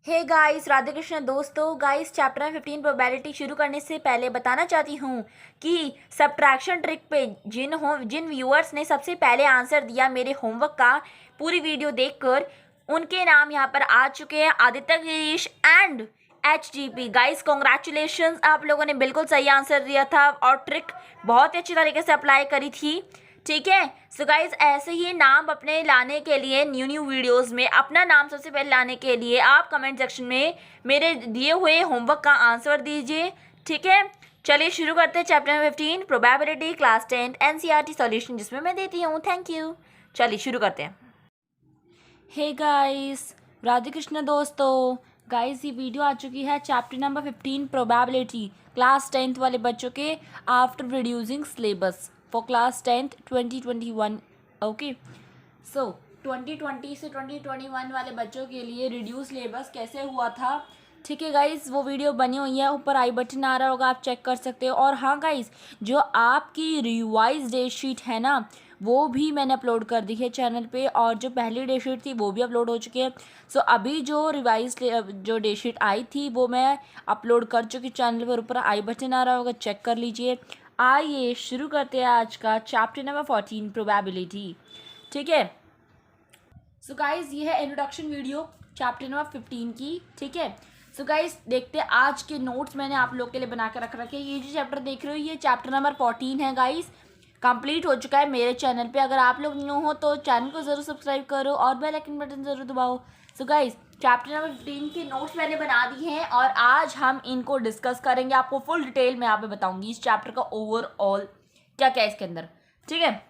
Hey guys, Radhe Krishna दोस्तों। Guys, chapter 15 probability शुरू करने से पहले बताना चाहती हूँ कि सब्ट्रैक्शन ट्रिक पे जिन व्यूअर्स ने सबसे पहले आंसर दिया मेरे होमवर्क का पूरी वीडियो देखकर, उनके नाम यहाँ पर आ चुके हैं, Aditya Girish and HGP। Guys congratulations, आप लोगों ने बिल्कुल सही आंसर दिया था और ट्रिक बहुत ही अच्छी तरीके से अप्लाई करी थी। ठीक है, सो गाइज ऐसे ही नाम अपने लाने के लिए न्यू वीडियोस में अपना नाम सबसे पहले लाने के लिए आप कमेंट सेक्शन में मेरे दिए हुए होमवर्क का आंसर दीजिए। ठीक है, चलिए शुरू करते हैं chapter number 15 probability class 10 NCERT solution, जिसमें मैं देती हूँ। Thank you. चलिए शुरू करते हैं। हे गाइस, राधे कृष्ण दोस्तों। गाइस ये वीडियो आ चुकी है chapter number 15 probability class 10th वाले बच्चों के after reducing syllabus for class 10th 2021। Okay, so 2020 से 2021 वाले बच्चों के लिए रिड्यूस सिलेबस कैसे हुआ था। ठीक है गाइस, वो वीडियो बनी हुई है, ऊपर आई बटन आ रहा होगा, आप चेक कर सकते हो। और हाँ गाइस, जो आपकी रिवाइज डेट शीट है ना, वो भी मैंने अपलोड कर दी है चैनल पे, और जो पहली डेट शीट थी वो भी अपलोड हो चुकी है। सो अभी जो रिवाइज जो डेट शीट आई थी वो मैं अपलोड कर चुकी चैनल पर, ऊपर आई बटन आ रहा होगा, चेक कर लीजिए। आइए शुरू करते हैं आज का चैप्टर नंबर 14 प्रोबेबिलिटी। ठीक है, सो गाइज ये है इंट्रोडक्शन वीडियो चैप्टर नंबर 15 की। ठीक है, सो गाइज देखते हैं आज के नोट्स मैंने आप लोग के लिए बना कर रख रखे हैं। ये जो चैप्टर देख रहे हो ये चैप्टर नंबर 14 है गाइज, कंप्लीट हो चुका है मेरे चैनल पे। अगर आप लोग न्यू हो तो चैनल को ज़रूर सब्सक्राइब करो और बेल आइकन बटन ज़रूर दबाओ। सो गाइज चैप्टर नंबर 15 के नोट्स मैंने बना दिए हैं और आज हम इनको डिस्कस करेंगे। आपको फुल डिटेल में यहाँ पे बताऊंगी इस चैप्टर का ओवरऑल क्या क्या है इसके अंदर। ठीक है,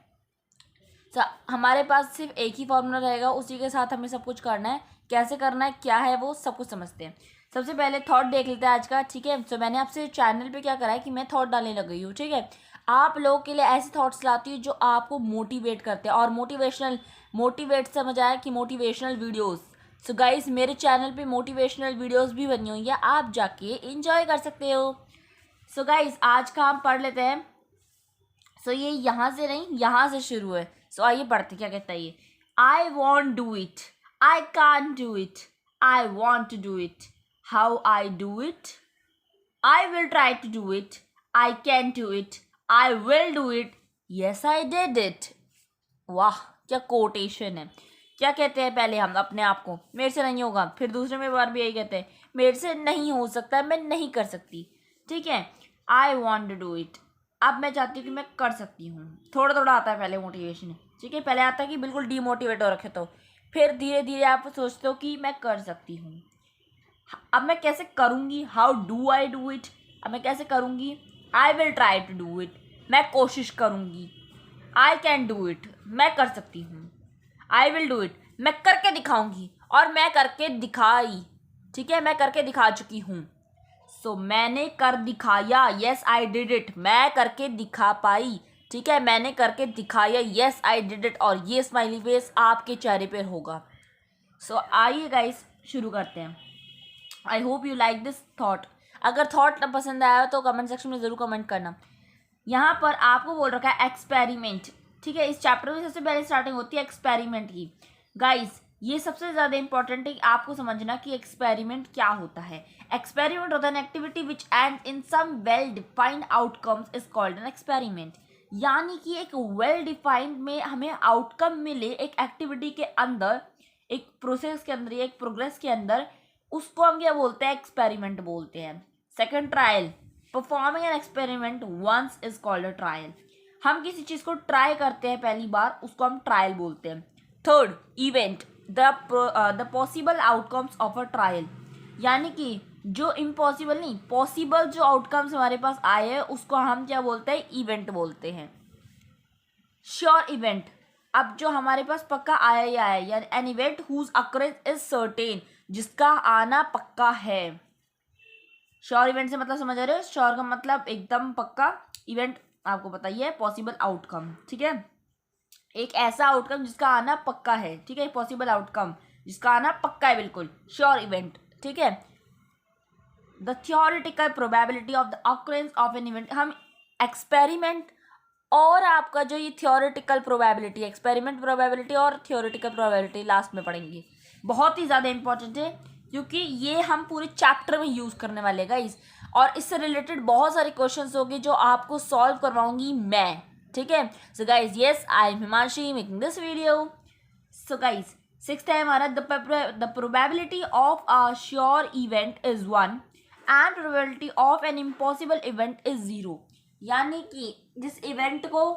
हमारे पास सिर्फ एक ही फॉर्मूला रहेगा, उसी के साथ हमें सब कुछ करना है। कैसे करना है, क्या है, वो सब कुछ समझते हैं। सबसे पहले थॉट देख लेते हैं आज का। ठीक है, तो मैंने आपसे चैनल पे क्या करा है कि मैं थॉट डालने लग गई हूँ। ठीक है, आप लोगों के लिए ऐसे थॉट्स लाती हूँ जो आपको मोटिवेट करते हैं, और मोटिवेट समझ आया कि मोटिवेशनल वीडियोस। सो गाइस मेरे चैनल पे मोटिवेशनल वीडियोस भी बनी हुई है, आप जाके इंजॉय कर सकते हो। सो गाइस आज का हम पढ़ लेते हैं। सो ये यहाँ से नहीं, यहाँ से शुरू है। सो आइए पढ़ते क्या कहता है ये। I won't do it, I can't do it, I want to do it, how I do it, I will try to do it, I can do it, I will do it, yes I did it. वाह क्या quotation है। क्या कहते हैं पहले हम अपने आप को, मेरे से नहीं होगा, फिर दूसरे में बार भी यही कहते हैं, मेरे से नहीं हो सकता, मैं नहीं कर सकती। ठीक है, I want to do it, अब मैं चाहती हूँ कि मैं कर सकती हूँ। थोड़ा थोड़ा आता है पहले मोटिवेशन। ठीक है, पहले आता है कि बिल्कुल डीमोटिवेट हो रखे, तो फिर धीरे धीरे आप सोचते हो कि मैं कर सकती हूँ। अब मैं कैसे करूँगी, how do I do it, अब मैं कैसे करूँगी, I will try to do it, मैं कोशिश करूँगी। आई कैन डू इट, मैं कर सकती हूँ। आई विल डू इट, मैं करके दिखाऊंगी, और मैं करके दिखाई। ठीक है, मैं करके दिखा चुकी हूँ। सो मैंने कर दिखाया, येस आई डिड इट, मैं करके दिखा पाई। ठीक है, मैंने करके दिखाया, येस आई डिड इट, और ये स्माइली फेस आपके चेहरे पर होगा। सो आइए गाइस शुरू करते हैं। I hope you like this thought. अगर थॉट पसंद आया तो कमेंट सेक्शन में ज़रूर कमेंट करना। यहाँ पर आपको बोल रखा है एक्सपेरिमेंट। ठीक है, इस चैप्टर में सबसे पहले स्टार्टिंग होती है एक्सपेरिमेंट की। गाइस ये सबसे ज़्यादा इंपॉर्टेंट है आपको समझना कि एक्सपेरिमेंट क्या होता है। एक्सपेरिमेंट होता है an activity which end in some well defined outcomes is called an experiment. यानी कि एक वेल डिफाइंड में हमें आउटकम मिले एक एक्टिविटी के अंदर, एक प्रोसेस के अंदर या एक प्रोग्रेस के अंदर, उसको हम क्या बोलते हैं, एक्सपेरिमेंट बोलते हैं। Second, trial. Performing an experiment once is called a trial. हम किसी चीज़ को ट्राई करते हैं पहली बार, उसको हम ट्रायल बोलते हैं। Third, event. The possible outcomes of a trial, यानी कि जो इम्पॉसिबल नहीं, पॉसिबल जो आउटकम्स हमारे पास आए हैं उसको हम क्या बोलते हैं, इवेंट बोलते हैं। श्योर इवेंट, अब जो हमारे पास पक्का आया ही आया, यानी an event whose occurrence is certain, जिसका आना पक्का है। श्योर इवेंट से मतलब समझ रहे हो, श्योर का मतलब एकदम पक्का, इवेंट आपको पता ही है पॉसिबल आउटकम। ठीक है, एक ऐसा आउटकम जिसका आना पक्का है। ठीक है, पॉसिबल आउटकम जिसका आना पक्का है, बिल्कुल श्योर इवेंट। ठीक है, the theoretical probability of the occurrence of an event. हम एक्सपेरिमेंट और आपका जो ये थियोरिटिकल प्रोबेबिलिटी, एक्सपेरिमेंट प्रोबेबिलिटी और थियोरिटिकल प्रोबेबिलिटी लास्ट में पढ़ेंगे, बहुत ही ज़्यादा इंपॉर्टेंट है। क्योंकि ये हम पूरे चैप्टर में यूज़ करने वाले गाइस, और इससे रिलेटेड बहुत सारे क्वेश्चंस होंगे जो आपको सॉल्व करवाऊंगी मैं, ठीक है। So guys yes, I am Himanshi making this video. So guys sixth है हमारा, the probability of a sure event is 1 and probability of an impossible event is 0। यानी कि जिस इवेंट को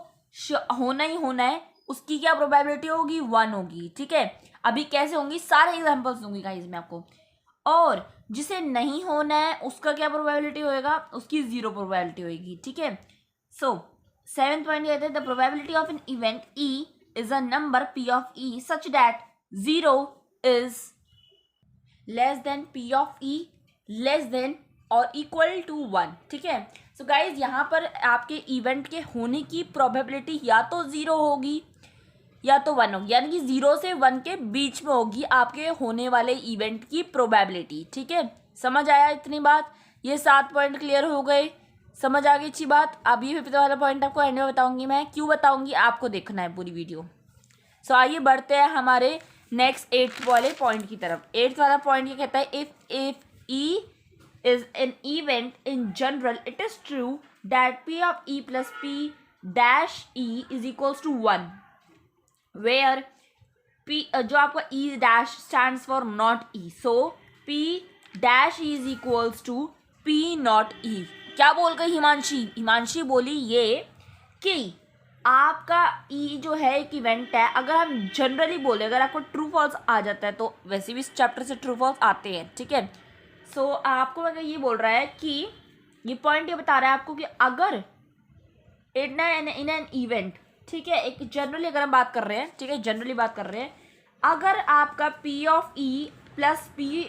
होना ही होना है उसकी क्या प्रोबेबिलिटी होगी, 1 होगी, ठीक है। अभी कैसे होंगी सारे एग्जांपल्स दूंगी गाइस मैं आपको। और जिसे नहीं होना है उसका क्या प्रोबेबिलिटी होएगा, उसकी 0 प्रोबेबिलिटी होगी, ठीक है। सो 7th पॉइंट कहते हैं the probability of an event E is a number P of E such that 0 is less then P of E less than और इक्वल टू 1, ठीक है। सो गाइज यहाँ पर आपके इवेंट के होने की प्रोबेबिलिटी या तो 0 होगी या तो 1 होगी, यानी कि 0 से 1 के बीच में होगी आपके होने वाले इवेंट की प्रोबेबिलिटी, ठीक है। समझ आया इतनी बात? ये 7 पॉइंट क्लियर हो गए, समझ आ गई अच्छी बात। अब ये 5th वाला पॉइंट आपको एंड में बताऊंगी मैं, क्यों बताऊंगी आपको देखना है पूरी वीडियो। सो आइए बढ़ते हैं हमारे नेक्स्ट 8th वाले पॉइंट की तरफ। 8th वाला पॉइंट ये कहता है if E is an event in general, it is true that p of e plus p dash e is equals to 1, where p जो आपका e dash stands for not e, so p dash e is equals to p not e। क्या बोल गई हिमांशी? हिमांशी बोली ये कि आपका e जो है एक इवेंट है, अगर हम जनरली बोले, अगर आपको ट्रू फॉल्स आ जाता है, तो वैसे भी इस चैप्टर से ट्रू फॉल्स आते हैं, ठीक है। सो आपको अगर ये बोल रहा है कि ये पॉइंट ये बता रहा है आपको कि अगर इन एन इवेंट, ठीक है, एक जनरली अगर हम बात कर रहे हैं, ठीक है, जनरली बात कर रहे हैं, अगर आपका p of e plus p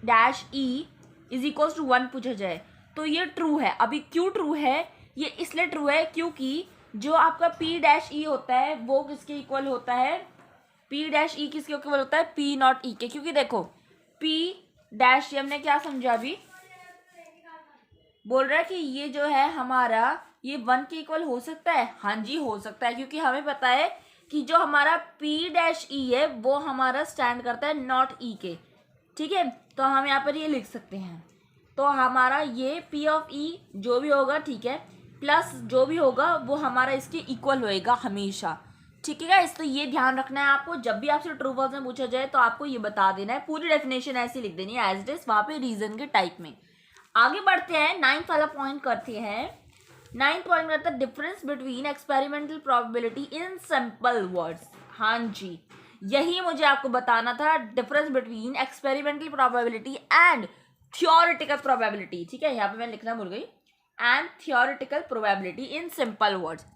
dash e is equals to 1 पूछा जाए तो ये ट्रू है। अभी क्यों ट्रू है? ये इसलिए ट्रू है क्योंकि जो आपका p डैश e होता है वो किसके इक्वल होता है, p डैश e किसके इक्वल होता है, p नॉट e के। क्योंकि देखो p डैश हमने क्या समझा, अभी बोल रहा है कि ये जो है हमारा ये 1 के इक्वल हो सकता है। हाँ जी हो सकता है, क्योंकि हमें पता है कि जो हमारा p डैश e है वो हमारा स्टैंड करता है नॉट e के, ठीक है। तो हम यहाँ पर ये लिख सकते हैं, तो हमारा ये p ऑफ e जो भी होगा, ठीक है, प्लस जो भी होगा वो हमारा इसके इक्वल होएगा हमेशा, ठीक है गाइस। तो ये ध्यान रखना है आपको, जब भी आपसे ट्रू फॉल्स में पूछा जाए तो आपको ये बता देना है, पूरी डेफिनेशन ऐसी लिख देनी है एज इट इज वहाँ पे रीजन के टाइप में। आगे बढ़ते हैं, 9th वाला पॉइंट करते हैं। 9th पॉइंट करता है difference between experimental probability in simple words. हाँ जी यही मुझे आपको बताना था, difference between experimental probability and theoretical probability, ठीक है। यहाँ पे मैं लिखना भूल गई, and theoretical probability in simple words.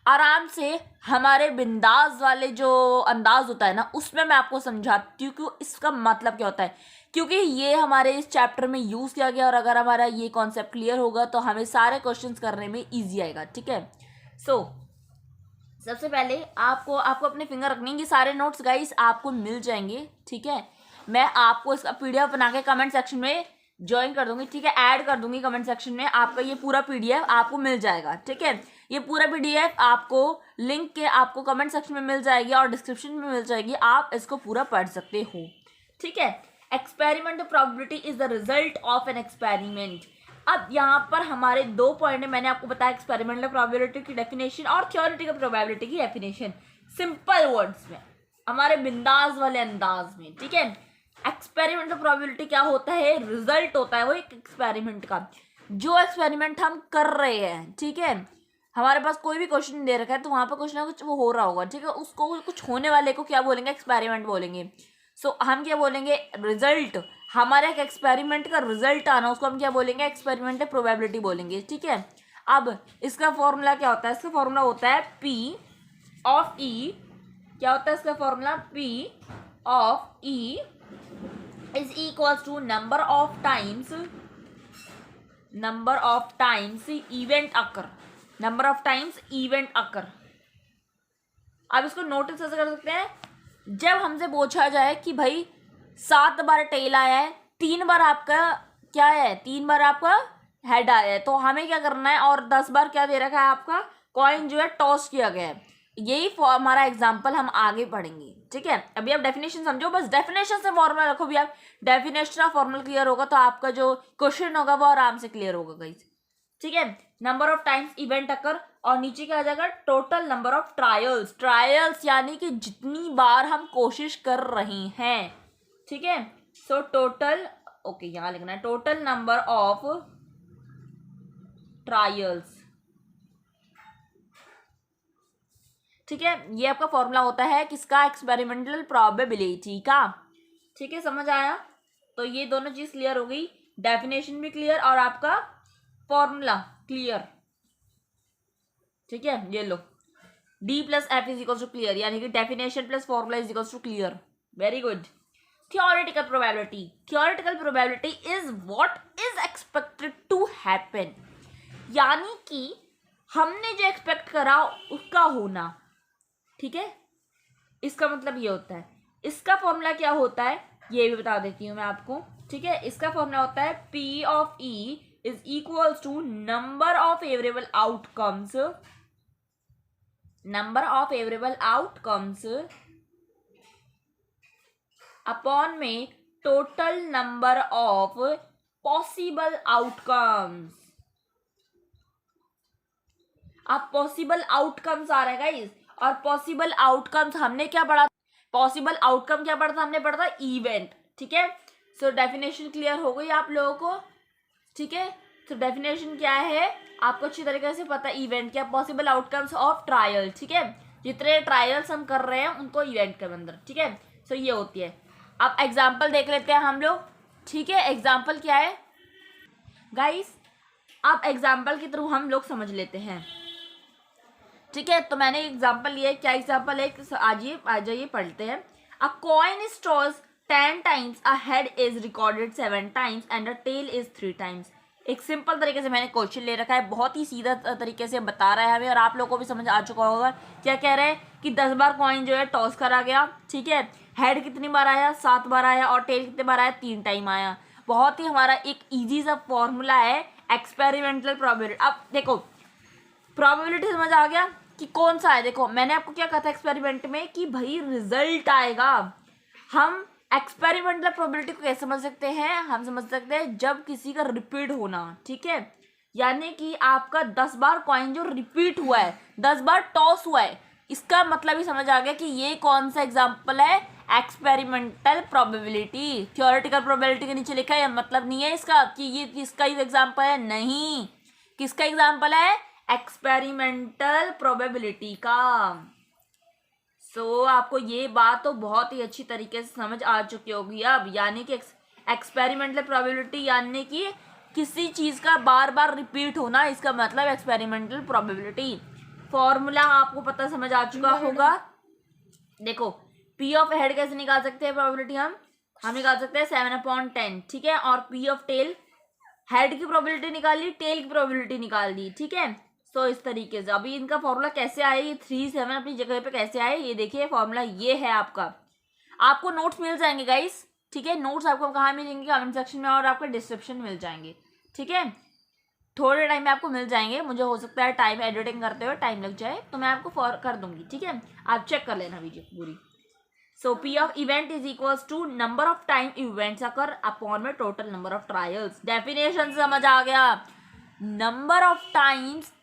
आराम से हमारे बिंदास वाले जो अंदाज होता है ना उसमें मैं आपको समझाती हूँ कि इसका मतलब क्या होता है, क्योंकि ये हमारे इस चैप्टर में यूज़ किया गया, और अगर हमारा ये कॉन्सेप्ट क्लियर होगा तो हमें सारे क्वेश्चंस करने में इजी आएगा, ठीक है। सो सबसे पहले आपको अपने फिंगर रखने के सारे नोट्स गाइस आपको मिल जाएंगे, ठीक है। मैं आपको इसका PDF बना के कमेंट सेक्शन में ज्वाइन कर दूंगी, ठीक है, ऐड कर दूंगी कमेंट सेक्शन में, आपका ये पूरा PDF आपको मिल जाएगा, ठीक है। ये पूरा PDF आपको लिंक के आपको कमेंट सेक्शन में मिल जाएगी और डिस्क्रिप्शन में मिल जाएगी, आप इसको पूरा पढ़ सकते हो, ठीक है। Experiment probability is the result of an experiment. अब यहाँ पर हमारे 2 पॉइंट है, मैंने आपको बताया एक्सपेरिमेंटल प्रोबेबिलिटी की डेफिनेशन और थ्योरेटिकल प्रोबेबिलिटी की डेफिनेशन सिंपल वर्ड्स में, हमारे बिंदास वाले अंदाज में, ठीक है। एक्सपेरिमेंटल प्रोबेबिलिटी क्या होता है, रिजल्ट होता है वो एक एक्सपेरिमेंट का, जो एक्सपेरिमेंट हम कर रहे हैं, ठीक है। हमारे पास कोई भी क्वेश्चन दे रखा है तो वहाँ पर कुछ ना कुछ वो हो रहा होगा, ठीक है, उसको कुछ होने वाले को क्या बोलेंगे, एक्सपेरिमेंट बोलेंगे। सो हम क्या बोलेंगे, रिजल्ट, हमारे एक एक्सपेरिमेंट का रिजल्ट आना उसको हम क्या बोलेंगे, एक्सपेरिमेंटल प्रोबेबिलिटी बोलेंगे, ठीक है। अब इसका फॉर्मूला क्या होता है, इसका फॉर्मूला होता है P ऑफ E, क्या होता है इसका formula, P of E is equals to number of times event occur, number of times event occur. अब इसको नोटिस कैसे कर सकते हैं, जब हमसे पूछा जाए कि भाई 7 बार टेल आया है, 3 बार आपका क्या है, 3 बार आपका हेड आया है, तो हमें क्या करना है, और 10 बार क्या दे रखा है, आपका कॉइन जो है टॉस किया गया है, यही हमारा एग्जाम्पल हम आगे पढ़ेंगे, ठीक है। अभी आप डेफिनेशन समझो, बस डेफिनेशन से फॉर्मूला रखो भी आप, डेफिनेशन और फॉर्मूला क्लियर होगा तो आपका जो क्वेश्चन होगा वो आराम से क्लियर होगा गाइस, ठीक है। नंबर ऑफ टाइम्स इवेंट अकर, और नीचे क्या आ जाएगा, total number of trials, trials यानी कि जितनी बार हम कोशिश कर रहे हैं, ठीक है। सो टोटल, ओके यहां लिखना है टोटल नंबर ऑफ ट्रायल्स, ठीक है। ये आपका फॉर्मूला होता है किसका, एक्सपेरिमेंटल प्रोबेबिलिटी का, ठीक है। समझ आया, तो ये दोनों चीज क्लियर हो गई, डेफिनेशन भी क्लियर और आपका फॉर्मूला क्लियर, ठीक है। ये लो, D plus F is equal to clear, यानी कि definition plus formula is equal to clear, very good. Theoretical probability, theoretical probability is what is expected to happen, यानी कि हमने जो एक्सपेक्ट करा उसका होना, ठीक है। इसका मतलब ये होता है, इसका फॉर्मूला क्या होता है ये भी बता देती हूँ मैं आपको, ठीक है। इसका फॉर्मूला होता है P of E is equals to number of favourable outcomes, number of favourable outcomes upon में total number of possible outcomes. अब पॉसिबल आउटकम्स आ रहा है गाइस, और पॉसिबल आउटकम्स हमने क्या पढ़ा, पॉसिबल आउटकम क्या पढ़ा था, हमने पढ़ा था इवेंट, ठीक है। सो डेफिनेशन क्लियर हो गई आप लोगों को, ठीक है। तो डेफिनेशन क्या है आपको अच्छी तरीके से पता, इवेंट क्या, पॉसिबल आउटकम्स ऑफ ट्रायल, ठीक है। जितने ट्रायल्स हम कर रहे हैं उनको इवेंट के अंदर, ठीक है। सो ये होती है। अब एग्जाम्पल देख लेते हैं हम लोग, ठीक है। एग्जाम्पल क्या है गाइस, अब एग्जाम्पल के थ्रू हम लोग समझ लेते हैं, ठीक है। तो मैंने एग्जाम्पल लिया है, क्या एग्जाम्पल है, आ जाइए पढ़ते हैं। A coin is toss 10 times, a head is recorded 7 times and a tail is 3 times. एक सिंपल तरीके से मैंने क्वेश्चन ले रखा है, बहुत ही सीधा तरीके से बता रहा है हमें, और आप लोगों को भी समझ आ चुका होगा। क्या कह रहे हैं कि 10 बार कॉइन जो है टॉस करा गया, ठीक है। हेड कितनी बार आया, 7 बार आया, और टेल कितने बार आया, 3 टाइम आया। बहुत ही हमारा एक ईजी सा फॉर्मूला है एक्सपेरिमेंटल प्रोबेबिलिटी। अब देखो प्रोबेबिलिटी समझ आ गया कि कौन सा है। देखो मैंने आपको क्या कहा था एक्सपेरिमेंट में कि भाई रिजल्ट आएगा। हम एक्सपेरिमेंटल प्रोबेबिलिटी को कैसे समझ सकते हैं, हम समझ सकते हैं जब किसी का रिपीट होना, ठीक है। यानी कि आपका 10 बार कॉइन जो रिपीट हुआ है, 10 बार टॉस हुआ है, इसका मतलब ही समझ आ गया कि ये कौन सा एग्जाम्पल है, एक्सपेरिमेंटल प्रोबेबिलिटी। थियोरेटिकल प्रोबेबिलिटी के नीचे लिखा है, मतलब नहीं है इसका कि ये किसका एग्जाम्पल है, नहीं, किसका एग्जाम्पल है, एक्सपेरिमेंटल प्रोबेबिलिटी का। सो आपको ये बात तो बहुत ही अच्छी तरीके से समझ आ चुकी होगी अब, यानी कि एक्सपेरिमेंटल प्रोबेबिलिटी यानी कि किसी चीज का बार बार रिपीट होना, इसका मतलब एक्सपेरिमेंटल प्रोबेबिलिटी। फॉर्मूला आपको पता समझ आ चुका होगा। देखो पी ऑफ हेड कैसे निकाल सकते हैं प्रोबेबिलिटी, हम निकाल सकते हैं 7/10, ठीक है। और पी ऑफ टेल, हेड की प्रोबेबिलिटी निकाली, टेल की प्रोबेबिलिटी निकाल दी, ठीक है। सो इस तरीके से अभी इनका फॉर्मूला कैसे आए, ये 3 7 अपनी जगह पे कैसे आए, ये देखिए फॉर्मूला ये है आपका। आपको नोट्स मिल जाएंगे गाइस, ठीक है। नोट्स आपको कहाँ मिलेंगे, कमेंट सेक्शन में, और आपको डिस्क्रिप्शन मिल जाएंगे, ठीक है। थोड़े टाइम में आपको मिल जाएंगे, मुझे हो सकता है टाइम एडिटिंग करते हुए टाइम लग जाए, तो मैं आपको कर दूंगी, ठीक है। आप चेक कर लेना वीडियो पूरी। So P of event is equals to number of time events occur upon में total number of trials. Definition समझ आ गया, number of times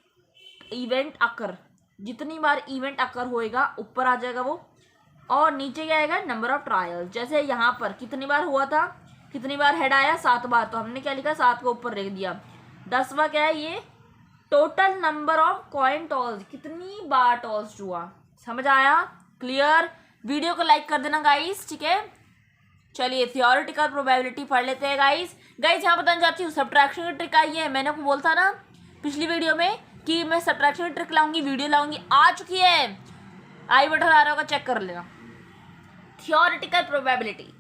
event occur, जितनी बार इवेंट अकर होएगा ऊपर आ जाएगा वो, और नीचे क्या आएगा, नंबर ऑफ ट्रायल्स। जैसे यहाँ पर कितनी बार हुआ था, कितनी बार हेड आया, 7 बार, तो हमने क्या लिखा, 7 को ऊपर लिख दिया। 10वां क्या है, ये total number of coin toss, कितनी बार टॉस हुआ। समझ आया, क्लियर। वीडियो को लाइक कर देना गाइस, ठीक है। चलिए थियोरेटिकल प्रोबेबिलिटी पढ़ लेते हैं गाइस। यहाँ बताना चाहती हूँ सब्ट्रैक्शन की ट्रिक आई है, मैंने आपको बोला था ना पिछली वीडियो में कि मैं सब्ट्रैक्शन की ट्रिक लाऊंगी, वीडियो लाऊंगी, आ चुकी है, आई बटन आ रहा होगा, चेक कर लेना। Theoretical probability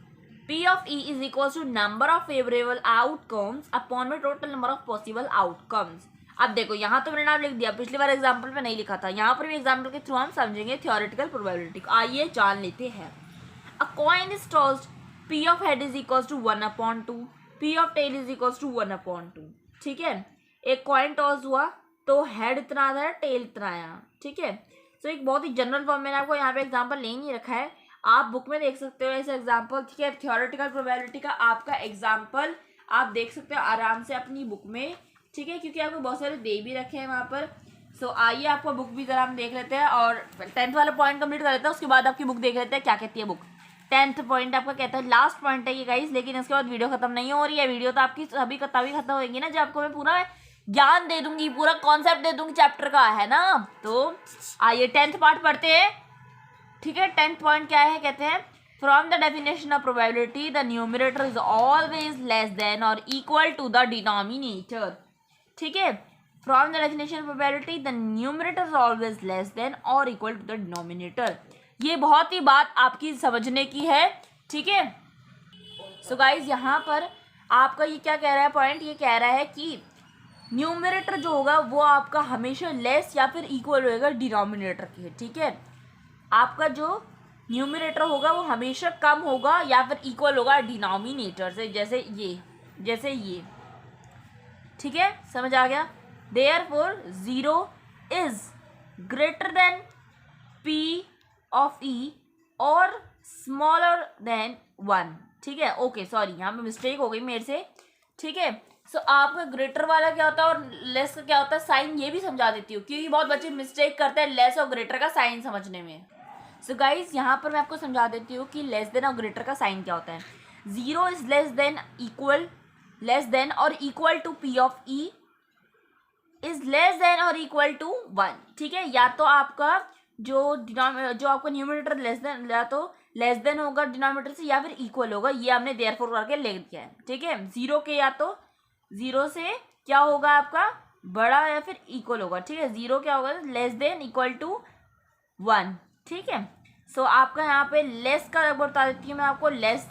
P of E is equals to number of favorable outcomes upon में total number of possible outcomes। अब देखो यहाँ तो मैंने नाम लिख दिया, पिछली बार एग्जाम्पल में नहीं लिखा था, यहाँ पर भी एग्जाम्पल के थ्रू हम समझेंगे थियोरेटिकल प्रोबेबिलिटी को। आइए जान लेते हैं। A coin is tossed, P of head is equals to 1/2, P of tail is equals to 1/2, ठीक है। एक कॉइन टॉस हुआ तो हेड इतना आया, टेल इतना आया, ठीक है। तो एक बहुत ही जनरल फॉर्म मैंने आपको यहाँ पे एग्जाम्पल ले नहीं रखा है, आप बुक में देख सकते हो ऐसे एग्जाम्पल, ठीक है। थ्योरेटिकल प्रोबेबिलिटी का आपका एग्जाम्पल आप देख सकते हो आराम से अपनी बुक में, ठीक है, क्योंकि आपको बहुत सारे दे भी रखे हैं वहाँ पर। सो आइए आपको बुक भी जरा हम देख लेते हैं और 10th वाला पॉइंट कंप्लीट कर लेते हैं, उसके बाद आपकी बुक देख लेते हैं क्या कहती है बुक। 10th पॉइंट आपका कहता है, लास्ट पॉइंट है ये गाइस, लेकिन इसके बाद वीडियो खत्म नहीं हो रही है। वीडियो तो आपकी सभी तभी खत्म होगी ना जब आपको मैं पूरा ज्ञान दे दूंगी, पूरा कॉन्सेप्ट दे दूंगी चैप्टर का, है ना। तो आइए 10th पार्ट पढ़ते हैं, ठीक है। 10th पॉइंट क्या है, कहते हैं from the definition of probability the numerator is always less than और इक्वल टू द डिनोमिनेटर, ठीक है। From the definition of probability the numerator is always less than और इक्वल टू द डिनोमिनेटर। ये बहुत ही बात आपकी समझने की है, ठीक है। सो गाइज यहाँ पर आपका ये क्या कह रहा है पॉइंट, ये कह रहा है कि न्यूमरेटर जो होगा वो आपका हमेशा लेस या फिर इक्वल होएगा डिनोमिनेटर के, ठीक है। आपका जो न्यूमरेटर होगा वो हमेशा कम होगा या फिर इक्वल होगा डिनोमिनेटर से, जैसे ये, ठीक है, समझ आ गया। Therefore 0 is greater then p of e और स्मॉलर देन 1, ठीक है। ओके सॉरी यहाँ पे मिस्टेक हो गई मेरे से, ठीक है। सो आपका ग्रेटर वाला क्या होता है और लेस का क्या होता है, साइन ये भी समझा देती हूँ, क्योंकि बहुत बच्चे मिस्टेक करते हैं लेस और ग्रेटर का साइन समझने में। सो गाइज यहाँ पर मैं आपको समझा देती हूँ कि लेस देन और ग्रेटर का साइन क्या होता है। 0 इज लेस देन और equal to p of e is less than और इक्वल टू 1, ठीक है। या तो आपका जो आपका न्यूमरेटर लेस देन, या तो लेस देन होगा डिनोमिनेटर से या फिर इक्वल होगा, ये हमने देयरफॉर करके लिख दिया है, ठीक है। 0 के या तो 0 से क्या होगा आपका बड़ा या फिर इक्वल होगा, ठीक है। 0 क्या होगा, लेस देन इक्वल टू 1, ठीक है। सो आपका यहाँ पे लेस का बता देती हूँ मैं आपको, लेस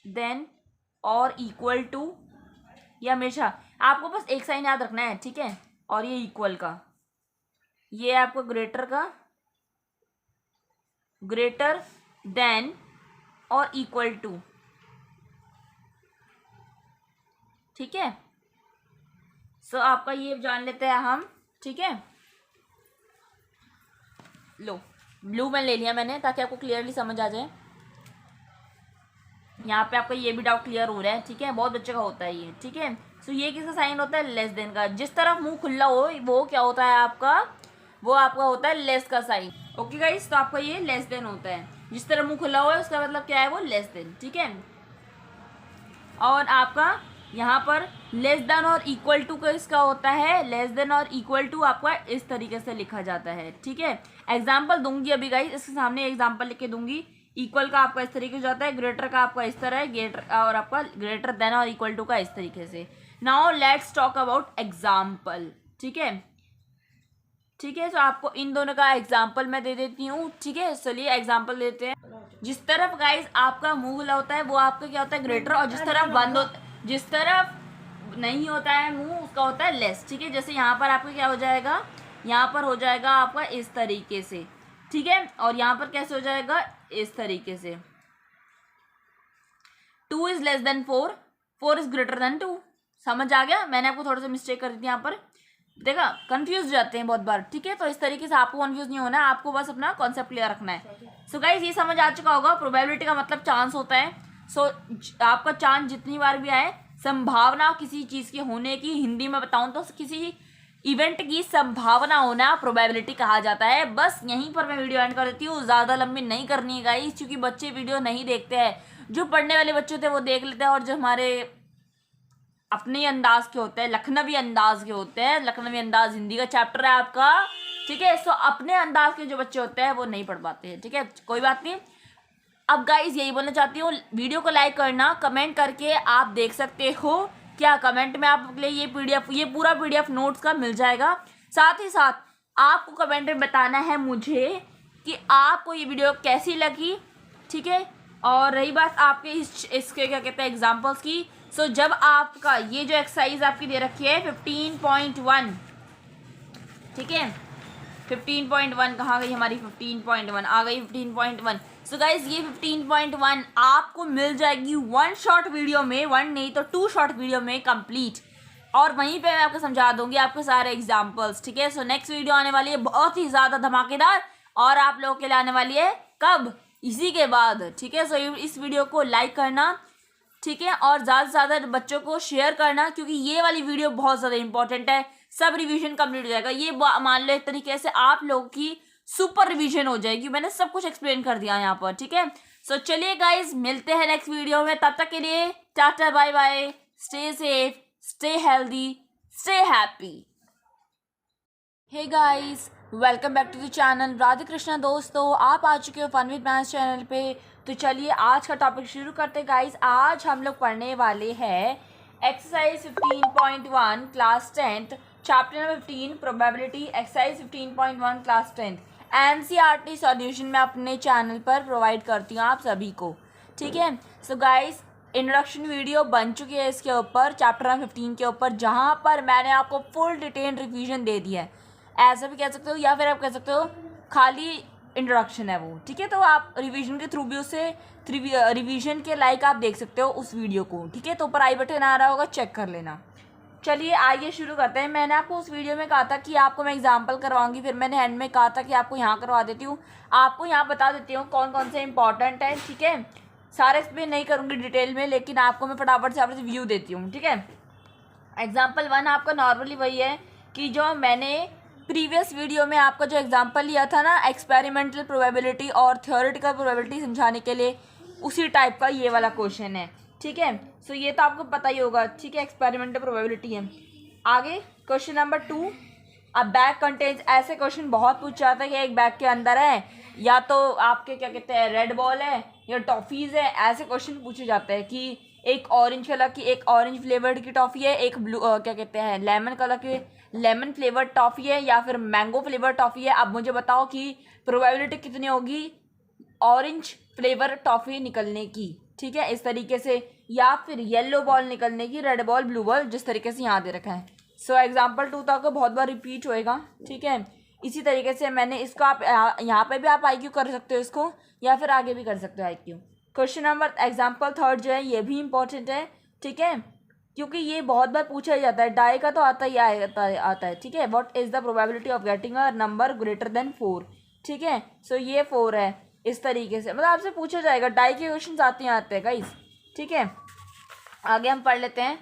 देन और इक्वल टू, ये हमेशा आपको बस एक साइन याद रखना है, ठीक है। और ये इक्वल का, ये आपको ग्रेटर देन और इक्वल टू, ठीक है। सो आपका ये जान लेते हैं हम, ठीक है। लो ब्लू में ले लिया मैंने ताकि आपको क्लियरली समझ आ जाए। यहाँ पे आपका ये भी डाउट क्लियर हो रहा है, ठीक है, बहुत बच्चे का होता है ये, ठीक है। सो ये किसका साइन होता है, लेस देन का। जिस तरफ मुंह खुला हो वो क्या होता है आपका, वो आपका होता है लेस का साइन, ओके गाइस। तो आपका ये लेस देन होता है, जिस तरफ मुंह खुला हुआ है उसका मतलब क्या है, वो लेस देन, ठीक है। और आपका यहाँ पर लेस देन और इक्वल टू का इसका होता है, लेस देन और इक्वल टू आपका इस तरीके से लिखा जाता है, ठीक है। एग्जाम्पल दूंगी अभी गाइस, इसके सामने एग्जाम्पल लिख के दूंगी। इक्वल का आपका इस तरीके से जाता है, ग्रेटर का आपका इस तरह है, ग्रेटर और आपका ग्रेटर देन और इक्वल टू का इस तरीके से। Now let's talk about example, ठीक है, ठीक है। तो आपको इन दोनों का एग्जाम्पल मैं दे देती हूँ, ठीक है। चलिए एग्जाम्पल देते हैं। जिस तरफ गाइस आपका मुंह खुला होता है वो आपका क्या होता है, ग्रेटर, और जिस तरफ बंद होता, जिस तरफ नहीं होता है मुंह उसका होता है लेस, ठीक है। जैसे यहाँ पर आपका क्या हो जाएगा, यहाँ पर हो जाएगा आपका इस तरीके से, ठीक है। और यहाँ पर कैसे हो जाएगा, इस तरीके से। 2 is less then 4, 4 is greater then 2, समझ आ गया। मैंने आपको थोड़ा सा मिस्टेक कर दी थी यहाँ पर, देखा, कंफ्यूज जाते हैं बहुत बार, ठीक है। तो इस तरीके से आपको कंफ्यूज नहीं होना है, आपको बस अपना कॉन्सेप्ट क्लियर रखना है। सो गाइस ये समझ आ चुका होगा, प्रोबेबिलिटी का मतलब चांस होता है। सो आपका चांस जितनी बार भी आए, संभावना किसी चीज़ के होने की, हिंदी में बताऊं तो किसी इवेंट की संभावना होना प्रोबेबिलिटी कहा जाता है। बस यहीं पर मैं वीडियो एंड कर देती हूँ, ज़्यादा लंबी नहीं करनी है गाइस, क्योंकि बच्चे वीडियो नहीं देखते हैं। जो पढ़ने वाले बच्चे होते हैं वो देख लेते हैं, और जो हमारे अपने अंदाज के होते हैं, लखनवी अंदाज के होते हैं, लखनवी अंदाज हिंदी का चैप्टर है आपका, ठीक है। सो अपने अंदाज के जो बच्चे होते हैं वो नहीं पढ़ पाते हैं, ठीक है, कोई बात नहीं। अब गाइस यही बोलना चाहती हूँ, वीडियो को लाइक करना, कमेंट करके आप देख सकते हो क्या कमेंट में आपके लिए ये पीडीएफ, ये पूरा पीडीएफ नोट्स का मिल जाएगा। साथ ही साथ आपको कमेंट में बताना है मुझे कि आपको ये वीडियो कैसी लगी, ठीक है। और रही बात आपके इसके क्या कहते हैं एग्जाम्पल्स की, सो जब आपका ये जो एक्सरसाइज आपकी दे रखी है 15.1, ठीक है, 15.1 कहाँ गई हमारी, 15.1 आ गई 15.1। सो गाइज ये 15.1 आपको मिल जाएगी 1 शॉर्ट वीडियो में, 1 नहीं तो 2 शॉर्ट वीडियो में कंप्लीट, और वहीं पे मैं आपको समझा दूंगी आपके सारे एग्जाम्पल्स, ठीक है। सो नेक्स्ट वीडियो आने वाली है बहुत ही ज़्यादा धमाकेदार, और आप लोगों के लिए आने वाली है कब, इसी के बाद, ठीक है। सो इस वीडियो को लाइक करना, ठीक है, और ज़्यादा से ज़्यादा बच्चों को शेयर करना, क्योंकि ये वाली वीडियो बहुत ज़्यादा इंपॉर्टेंट है। सब रिवीजन कंप्लीट हो जाएगा, ये मान लो एक तरीके से आप लोगों की सुपर रिवीजन हो जाएगी। मैंने सब कुछ एक्सप्लेन कर दिया यहाँ पर, ठीक है। सो चलिए गाइज, मिलते हैं नेक्स्ट वीडियो में, तब तक के लिए tata bye bye, stay safe, stay healthy, stay happy. Hey guys, welcome back to the channel Radhe Krishna. दोस्तों, आप आ चुके हो फन विद मैथ्स चैनल पे। तो चलिए आज का टॉपिक शुरू करते हैं गाइस। आज हम लोग पढ़ने वाले हैं exercise 15.1 class 10th, chapter number 15 probability, exercise 15.1 class 10th। NCERT solution मैं अपने चैनल पर प्रोवाइड करती हूँ आप सभी को, ठीक है। सो गाइस, इंट्रोडक्शन वीडियो बन चुकी है इसके ऊपर, चैप्टर नंबर 15 के ऊपर, जहाँ पर मैंने आपको फुल डिटेल रिवीजन दे दिया है, ऐसा भी कह सकते हो, या फिर आप कह सकते हो खाली इंट्रोडक्शन है वो, ठीक है। तो आप रिवीजन के थ्रू भी उसे रिवीजन के लाइक आप देख सकते हो उस वीडियो को, ठीक है। तो ऊपर आई बटन आ रहा होगा, चेक कर लेना। चलिए आइए शुरू करते हैं। मैंने आपको उस वीडियो में कहा था कि आपको मैं एग्जांपल करवाऊंगी, फिर मैंने एंड में कहा था कि आपको यहाँ करवा देती हूँ, आपको यहाँ बता देती हूँ कौन कौन से इंपॉर्टेंट है, ठीक है। सारे एक्सप्लेन नहीं करूँगी डिटेल में, लेकिन आपको मैं फटाफट से आपसे व्यू देती हूँ, ठीक है। एग्जाम्पल 1 आपका नॉर्मली वही है कि जो मैंने प्रीवियस वीडियो में आपका जो एग्जांपल लिया था ना, एक्सपेरिमेंटल प्रोबेबिलिटी और थ्योरेटिकल प्रोबेबिलिटी समझाने के लिए, उसी टाइप का ये वाला क्वेश्चन है, ठीक है। सो ये तो आपको पता ही होगा, ठीक है, एक्सपेरिमेंटल प्रोबेबिलिटी है। आगे क्वेश्चन नंबर 2, अब बैग कंटेन्स, ऐसे क्वेश्चन बहुत पूछ जाता है कि एक बैग के अंदर है या तो आपके क्या कहते हैं रेड बॉल है या टॉफ़ीज़ है, ऐसे क्वेश्चन पूछे जाते हैं कि एक ऑरेंज कलर की, एक ऑरेंज फ्लेवर्ड की टॉफ़ी है, एक ब्लू क्या कहते हैं लेमन कलर की लेमन फ्लेवर्ड टॉफ़ी है, या फिर मैंगो फ्लेवर टॉफ़ी है। अब मुझे बताओ कि प्रोबेबिलिटी कितनी होगी ऑरेंज फ्लेवर टॉफ़ी निकलने की, ठीक है, इस तरीके से, या फिर येलो बॉल निकलने की, रेड बॉल, ब्लू बॉल, जिस तरीके से यहाँ दे रखा है। सो एग्जाम्पल 2 तक बहुत बार रिपीट होएगा, ठीक है। इसी तरीके से मैंने इसको आप यहाँ पे भी आप IQ कर सकते हो इसको, या फिर आगे भी कर सकते हो IQ। क्वेश्चन नंबर एग्जाम्पल 3 जो है ये भी इंपॉर्टेंट है, ठीक है, क्योंकि ये बहुत बार पूछा ही जाता है। डाई का तो आता ही आता है, ठीक है। What is the probability of getting a number greater than 4, ठीक है। सो ये 4 है, इस तरीके से मतलब आपसे पूछा जाएगा, डाई के क्वेश्चन आते हैं गाइस, ठीक है। आगे हम पढ़ लेते हैं,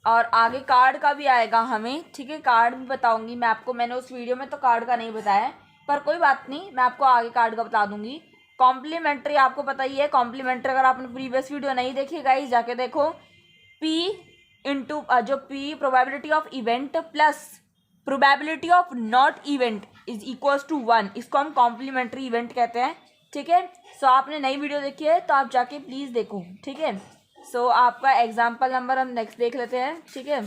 और आगे कार्ड का भी आएगा हमें, ठीक है, कार्ड भी बताऊंगी मैं आपको। मैंने उस वीडियो में तो कार्ड का नहीं बताया, पर कोई बात नहीं, मैं आपको आगे कार्ड का बता दूंगी। कॉम्प्लीमेंट्री आपको पता ही है, कॉम्प्लीमेंट्री अगर आपने प्रीवियस वीडियो नहीं देखी गाइस, जाके देखो। P इंटू जो P probability of event plus probability of not event is equals to 1, इसको हम कॉम्प्लीमेंट्री इवेंट कहते हैं, ठीक है। सो आपने नई वीडियो देखी है तो आप जाके प्लीज़ देखो, ठीक है। सो आपका एग्जाम्पल नंबर हम नेक्स्ट देख लेते हैं, ठीक है।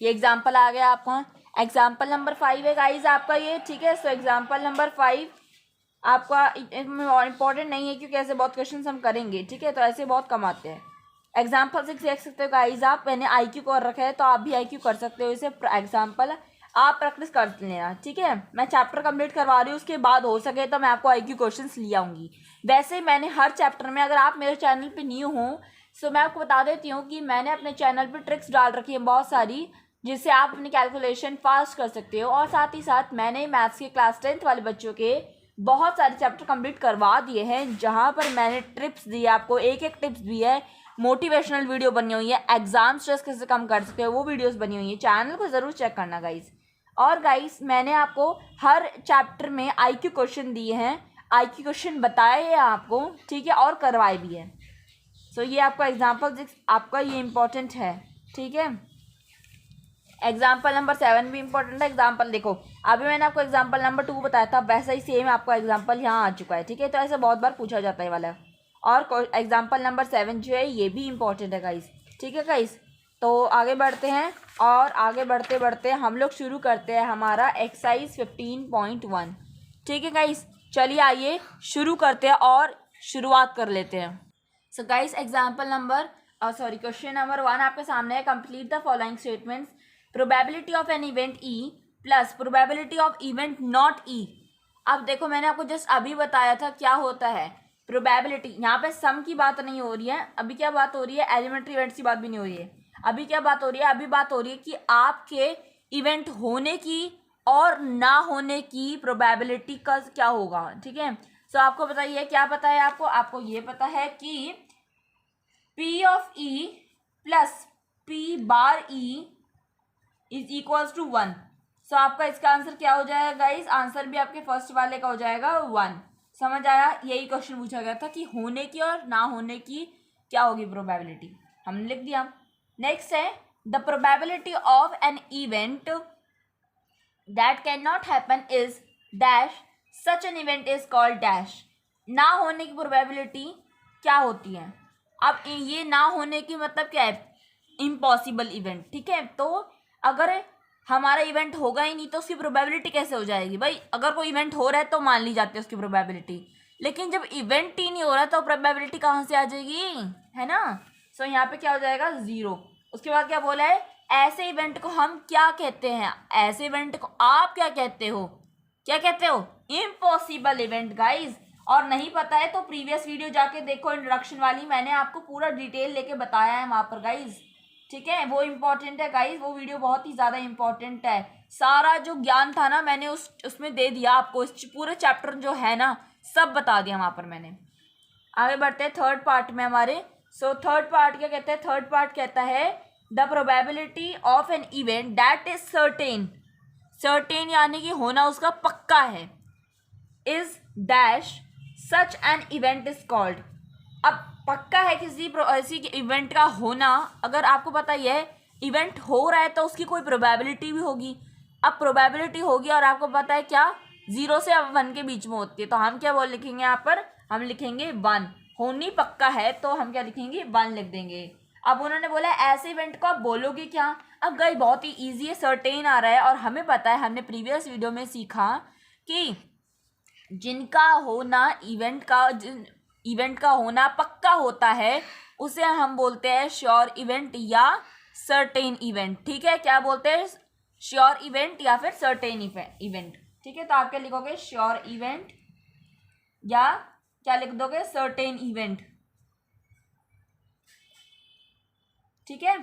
ये एग्जाम्पल आ गया आपका, एग्जाम्पल नंबर 5 है गाइज आपका ये, ठीक है। सो एग्जाम्पल नंबर 5 आपका इंपॉर्टेंट नहीं है, क्योंकि ऐसे बहुत क्वेश्चन हम करेंगे, ठीक है, तो ऐसे बहुत कम आते हैं। एग्जाम्पल 6 देख सकते हो गाइज आप, मैंने IQ कर रखा है तो आप भी IQ कर सकते हो इसे। एग्जाम्पल आप प्रैक्टिस कर लेना, ठीक है। मैं चैप्टर कंप्लीट करवा रही हूँ, उसके बाद हो सके तो मैं आपको IQ क्वेश्चंस ले आऊँगी। वैसे मैंने हर चैप्टर में, अगर आप मेरे चैनल पे न्यू हो सो मैं आपको बता देती हूँ कि मैंने अपने चैनल पे ट्रिक्स डाल रखी है बहुत सारी, जिससे आप अपनी कैलकुलेशन फास्ट कर सकते हो। और साथ ही साथ मैंने मैथ्स के क्लास 10th वाले बच्चों के बहुत सारे चैप्टर कंप्लीट करवा दिए हैं, जहाँ पर मैंने टिप्स दिए आपको, एक टिप्स भी है, मोटिवेशनल वीडियो बनी हुई है, एग्जाम स्ट्रेस कैसे कम कर सकते हो वो वीडियोस बनी हुई है। चैनल को ज़रूर चेक करना गाइस। और गाइस मैंने आपको हर चैप्टर में IQ क्वेश्चन दिए हैं, IQ क्वेश्चन बताए हैं आपको, ठीक है, और करवाए भी है। सो ये आपका एग्जाम्पल 6 आपका ये इम्पोर्टेंट है, ठीक है। एग्जाम्पल नंबर 7 भी इम्पोर्टेंट है। एग्जाम्पल देखो, अभी मैंने आपको एग्जाम्पल नंबर 2 बताया था, वैसा ही सेम आपका एग्जाम्पल यहाँ आ चुका है, ठीक है। तो ऐसे बहुत बार पूछा जाता है वाला। और एग्जाम्पल नंबर 7 जो है ये भी इम्पोर्टेंट है गाइस, ठीक है गाइस। तो आगे बढ़ते हैं, और आगे बढ़ते बढ़ते हम लोग शुरू करते हैं हमारा एक्सरसाइज 15.1, ठीक है गाइस। चलिए आइए शुरू करते हैं और शुरुआत कर लेते हैं। So guys example number question number 1 आपके सामने है। Complete the following statements, probability of an event E plus probability of event not E। अब देखो मैंने आपको जस्ट अभी बताया था क्या होता है प्रोबेबिलिटी, यहाँ पे सम की बात नहीं हो रही है, अभी क्या बात हो रही है, एलिमेंट्री इवेंट्स की बात भी नहीं हो रही है। अभी क्या बात हो रही है, अभी बात हो रही है कि आपके इवेंट होने की और ना होने की प्रोबेबिलिटी का क्या होगा, ठीक है। सो आपको बताइए क्या पता है, आपको ये पता है कि P of E plus P bar E is equals to 1। So आपका इसका आंसर क्या हो जाएगा गाइस, आंसर भी आपके फर्स्ट वाले का हो जाएगा 1। समझ आया, यही क्वेश्चन पूछा गया था कि होने की और ना होने की क्या होगी प्रोबेबिलिटी, हमने लिख दिया। नेक्स्ट है the probability of an event that can not happen is dash, such an event is called dash. ना होने की प्रोबेबिलिटी क्या होती है। अब ये ना होने की मतलब क्या है, इम्पॉसिबल इवेंट, ठीक है। तो अगर हमारा इवेंट होगा ही नहीं तो उसकी प्रोबेबिलिटी कैसे हो जाएगी भाई, अगर कोई इवेंट हो रहा है तो मान ली जाती है उसकी प्रोबेबिलिटी, लेकिन जब इवेंट ही नहीं हो रहा तो प्रोबेबिलिटी कहाँ से आ जाएगी, है ना। सो यहाँ पे क्या हो जाएगा 0। उसके बाद क्या बोला है, ऐसे इवेंट को हम क्या कहते हैं, ऐसे इवेंट को आप क्या कहते हो, क्या कहते हो, इम्पॉसिबल इवेंट गाइज। और नहीं पता है तो प्रीवियस वीडियो जाके देखो, इंट्रोडक्शन वाली, मैंने आपको पूरा डिटेल लेके बताया है वहाँ पर गाइज, ठीक है। वो इम्पोर्टेंट है गाइज, वो वीडियो बहुत ही ज़्यादा इम्पोर्टेंट है। सारा जो ज्ञान था ना मैंने उसमें दे दिया आपको, इस पूरे चैप्टर जो है ना सब बता दिया वहाँ पर मैंने। आगे बढ़ते हैं थर्ड पार्ट में हमारे। सो थर्ड पार्ट क्या कहते हैं, थर्ड पार्ट कहता है the probability of an event that is certain, certain यानी कि होना उसका पक्का है, is dash such an event is called. अब पक्का है किसी इवेंट का होना, अगर आपको पता ही है इवेंट हो रहा है तो उसकी कोई प्रोबेबिलिटी भी होगी। अब प्रोबेबिलिटी होगी और आपको पता है क्या 0 से 1 के बीच में होती है, तो हम क्या बोल लिखेंगे यहाँ पर, हम लिखेंगे 1। होनी पक्का है तो हम क्या लिखेंगे 1 लिख देंगे। अब उन्होंने बोला ऐसे इवेंट को आप बोलोगे क्या। अब गई बहुत ही ईजी है, सर्टेन आ रहा है और हमें पता है, हमने प्रीवियस वीडियो में सीखा कि जिनका होना इवेंट का होना पक्का होता है उसे हम बोलते हैं श्योर इवेंट या सर्टेन इवेंट, ठीक है। क्या बोलते हैं, श्योर इवेंट या फिर सर्टेन इवेंट, ठीक है। तो आप क्या लिखोगे, श्योर इवेंट या क्या लिख दोगे, सर्टेन इवेंट, ठीक है।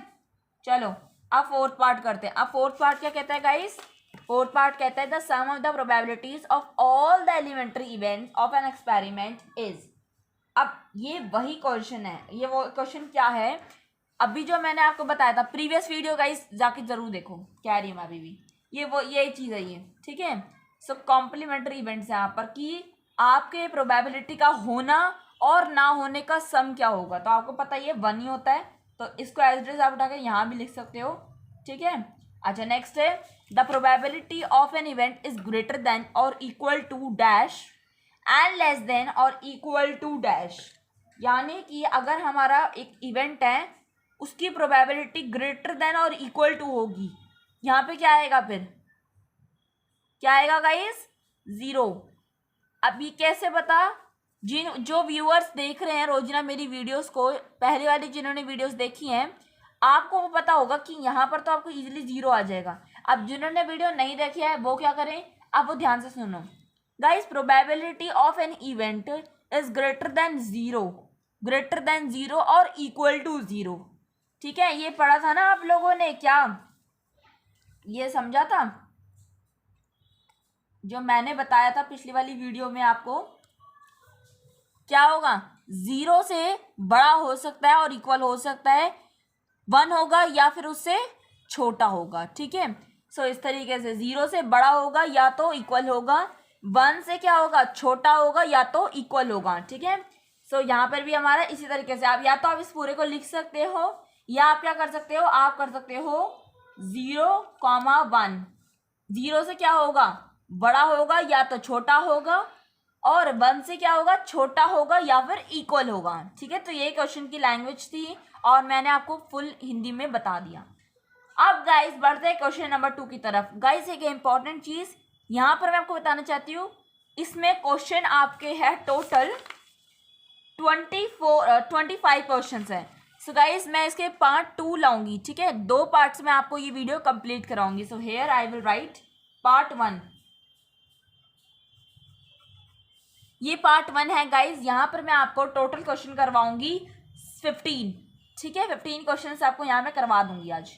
चलो अब फोर्थ पार्ट करते हैं। अब फोर्थ पार्ट क्या कहता है गाइस, फोर्थ पार्ट कहता है the sum of the probabilities of all the elementary events of an experiment is. अब ये वही क्वेश्चन है, ये वो क्वेश्चन क्या है, अभी जो मैंने आपको बताया था प्रीवियस वीडियो गाइस जाके जरूर देखो, क्या रही है अभी भी, ये वो यही चीज़ है ये, ठीक है। सो कॉम्प्लीमेंट्री इवेंट्स है यहाँ पर कि आपके प्रोबेबिलिटी का होना और ना होने का सम क्या होगा, तो आपको पता ही है 1 ही होता है, तो इसको एज इट इज आप उठा के यहाँ भी लिख सकते हो, ठीक है। अच्छा नेक्स्ट है the probability of an event is greater than और equal to dash and less than और इक्वल टू डैश, यानी कि अगर हमारा एक इवेंट है उसकी प्रोबेबिलिटी ग्रेटर देन और इक्वल टू होगी, यहाँ पे क्या आएगा, फिर क्या आएगा गाइस, 0। अभी कैसे बता, जो व्यूअर्स देख रहे हैं रोजाना मेरी वीडियोस को, पहले वाली जिन्होंने वीडियोस देखी हैं आपको वो पता होगा कि यहाँ पर तो आपको इजीली 0 आ जाएगा। अब जिन्होंने वीडियो नहीं देखी है वो क्या करें, अब वो ध्यान से सुनो guys, probability of an event is greater then 0, greater than 0 और इक्वल टू 0, ठीक है। ये पढ़ा था ना आप लोगों ने, क्या ये समझा था जो मैंने बताया था पिछली वाली वीडियो में आपको, क्या होगा 0 से बड़ा हो सकता है और इक्वल हो सकता है, 1 होगा या फिर उससे छोटा होगा, ठीक है। सो इस तरीके से 0 से बड़ा होगा या तो इक्वल होगा, 1 से क्या होगा छोटा होगा या तो इक्वल होगा, ठीक है। सो यहाँ पर भी हमारा इसी तरीके से आप या तो आप इस पूरे को लिख सकते हो या आप क्या कर सकते हो, आप कर सकते हो 0,1, 0 से क्या होगा बड़ा होगा या तो छोटा होगा और 1 से क्या होगा छोटा होगा या फिर इक्वल होगा, ठीक है। तो ये क्वेश्चन की लैंग्वेज थी और मैंने आपको फुल हिंदी में बता दिया। अब गाइस बढ़ते हैं क्वेश्चन नंबर 2 की तरफ। गाइस एक इंपॉर्टेंट चीज यहाँ पर मैं आपको बताना चाहती हूँ, इसमें क्वेश्चन आपके है टोटल 25 क्वेश्चन है। सो गाइस मैं इसके पार्ट 2 लाऊंगी, ठीक है, 2 पार्ट्स में आपको ये वीडियो कंप्लीट कराऊंगी। So here I will write part 1, ये पार्ट 1 है गाइज। यहाँ पर मैं आपको टोटल क्वेश्चन करवाऊंगी 15, ठीक है, 15 क्वेश्चन आपको यहाँ मैं करवा दूंगी आज।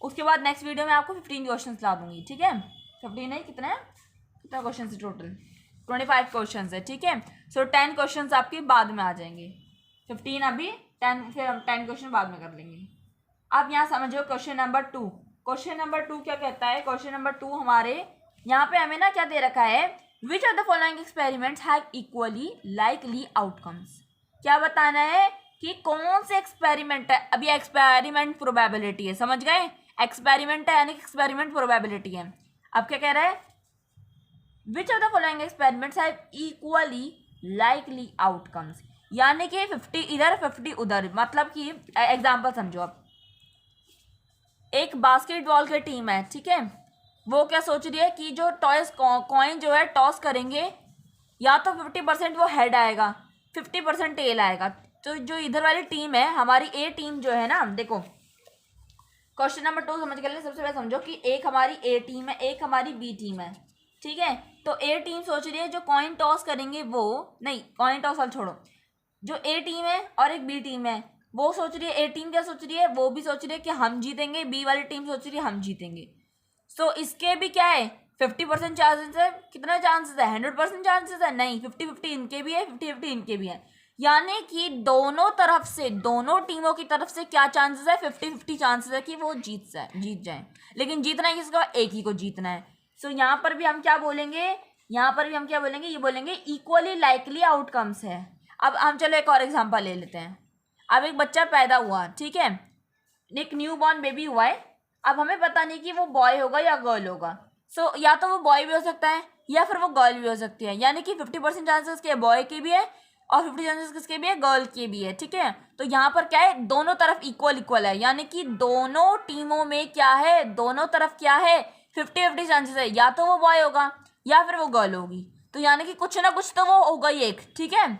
उसके बाद नेक्स्ट वीडियो में आपको 15 क्वेश्चन ला दूंगी। ठीक है, 15 नहीं, कितना क्वेश्चन है टोटल? 25 क्वेश्चन है। ठीक है, सो 10 क्वेश्चन आपके बाद में आ जाएंगे। 15 अभी, 10 फिर हम 10 क्वेश्चन बाद में कर लेंगे। अब यहाँ समझो क्वेश्चन नंबर 2। क्वेश्चन नंबर 2 क्या कहता है? क्वेश्चन नंबर 2 हमारे यहाँ पे हमें ना क्या दे रखा है, which of the following experiments have equally likely outcomes. क्या बताना है कि कौन से एक्सपेरिमेंट है। अभी एक्सपेरिमेंट प्रोबेबिलिटी है, समझ गए? एक्सपेरिमेंट है यानी एक्सपेरिमेंट प्रोबेबिलिटी है। अब क्या कह रहा है? Which of the following experiments have equally likely outcomes, यानी कि 50 इधर 50 उधर। मतलब कि एग्जाम्पल समझो, आप एक बास्केटबॉल की टीम है, ठीक है, वो क्या सोच रही है कि जो टॉयस कॉइन जो है टॉस करेंगे, या तो 50% वो हेड आएगा, 50% टेल आएगा। तो जो इधर वाली टीम है हमारी ए टीम जो है ना, देखो क्वेश्चन नंबर 2 समझ के लिए सबसे पहले समझो कि एक हमारी ए टीम है, एक हमारी बी टीम है। ठीक है, तो ए टीम सोच रही है जो कॉइन टॉस करेंगे वो, नहीं कॉइन टॉस वाल छोड़ो, जो ए टीम है और एक बी टीम है वो सोच रही है, ए टीम क्या सोच रही है, वो भी सोच रही है कि हम जीतेंगे, बी वाली टीम सोच रही है हम जीतेंगे। सो इसके भी क्या है, 50% चांसेस है। कितना चांसेस है? 100% चांसेस है? नहीं, 50-50 इनके भी है, 50-50 इनके भी है। यानी कि दोनों तरफ से, दोनों टीमों की तरफ से क्या चांसेस है? 50-50 चांसेस है कि वो जीत जाए। लेकिन जीतना है किसका? एक ही को जीतना है। सो यहाँ पर भी हम क्या बोलेंगे, यहाँ पर भी हम क्या बोलेंगे, ये बोलेंगे इक्वली लाइकली आउटकम्स है। अब हम चलो एक और एग्जांपल ले लेते हैं। अब एक बच्चा पैदा हुआ, ठीक है, एक न्यू बॉर्न बेबी हुआ है। अब हमें पता नहीं कि वो बॉय होगा या गर्ल होगा। सो या तो वो बॉय भी हो सकता है या फिर वो गर्ल भी हो सकती है। यानी कि 50% चांसेस के बॉय के भी है और 50 चांसेस किसके भी है? गर्ल के भी है। ठीक है, तो यहाँ पर क्या है, दोनों तरफ इक्वल है। यानी कि दोनों टीमों में क्या है, दोनों तरफ क्या है, 50-50 चांसेस है। या तो वो बॉय होगा या फिर वो गर्ल होगी। तो यानी कि कुछ ना कुछ तो वो होगा ही एक। ठीक है,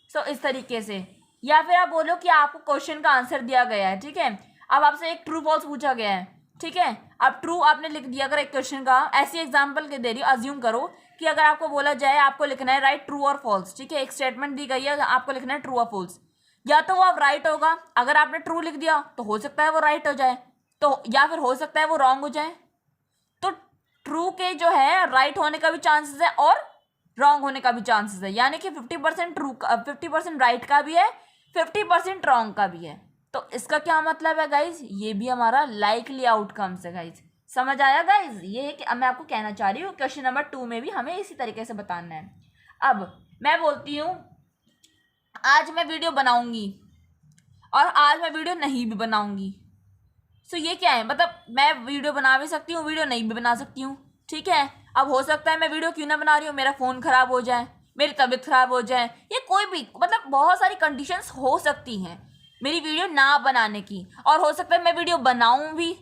सो इस तरीके से। या फिर आप बोलो कि आपको क्वेश्चन का आंसर दिया गया है, ठीक है, अब आपसे एक ट्रू फॉल्स पूछा गया है, ठीक है, अब ट्रू आपने लिख दिया। अगर एक क्वेश्चन का ऐसी एग्जांपल के दे रही हूँ, अज्यूम करो कि अगर आपको बोला जाए आपको लिखना है राइट ट्रू और फॉल्स, ठीक है, एक स्टेटमेंट दी गई है, आपको लिखना है ट्रू और फॉल्स। या तो वो अब राइट होगा, अगर आपने ट्रू लिख दिया तो हो सकता है वो राइट हो जाए, तो या फिर हो सकता है वो रॉन्ग हो जाए। तो ट्रू के जो है राइट होने का भी चांसेस है और रॉन्ग होने का भी चांसेस है। यानी कि 50% ट्रू, 50% राइट का भी है, 50% रॉन्ग का भी है। तो इसका क्या मतलब है गाइज, ये भी हमारा लाइकली आउटकम्स है गाइज। समझ आया गाइज? ये है कि मैं आपको कहना चाह रही हूँ क्वेश्चन नंबर 2 में भी हमें इसी तरीके से बताना है। अब मैं बोलती हूँ आज मैं वीडियो बनाऊंगी और आज मैं वीडियो नहीं भी बनाऊंगी। सो ये क्या है, मतलब मैं वीडियो बना भी सकती हूँ, वीडियो नहीं भी बना सकती हूँ। ठीक है, अब हो सकता है मैं वीडियो क्यों ना बना रही हूँ, मेरा फ़ोन ख़राब हो जाए, मेरी तबीयत ख़राब हो जाए, ये कोई भी, मतलब बहुत सारी कंडीशंस हो सकती हैं मेरी वीडियो ना बनाने की। और हो सकता है मैं वीडियो बनाऊँ भी,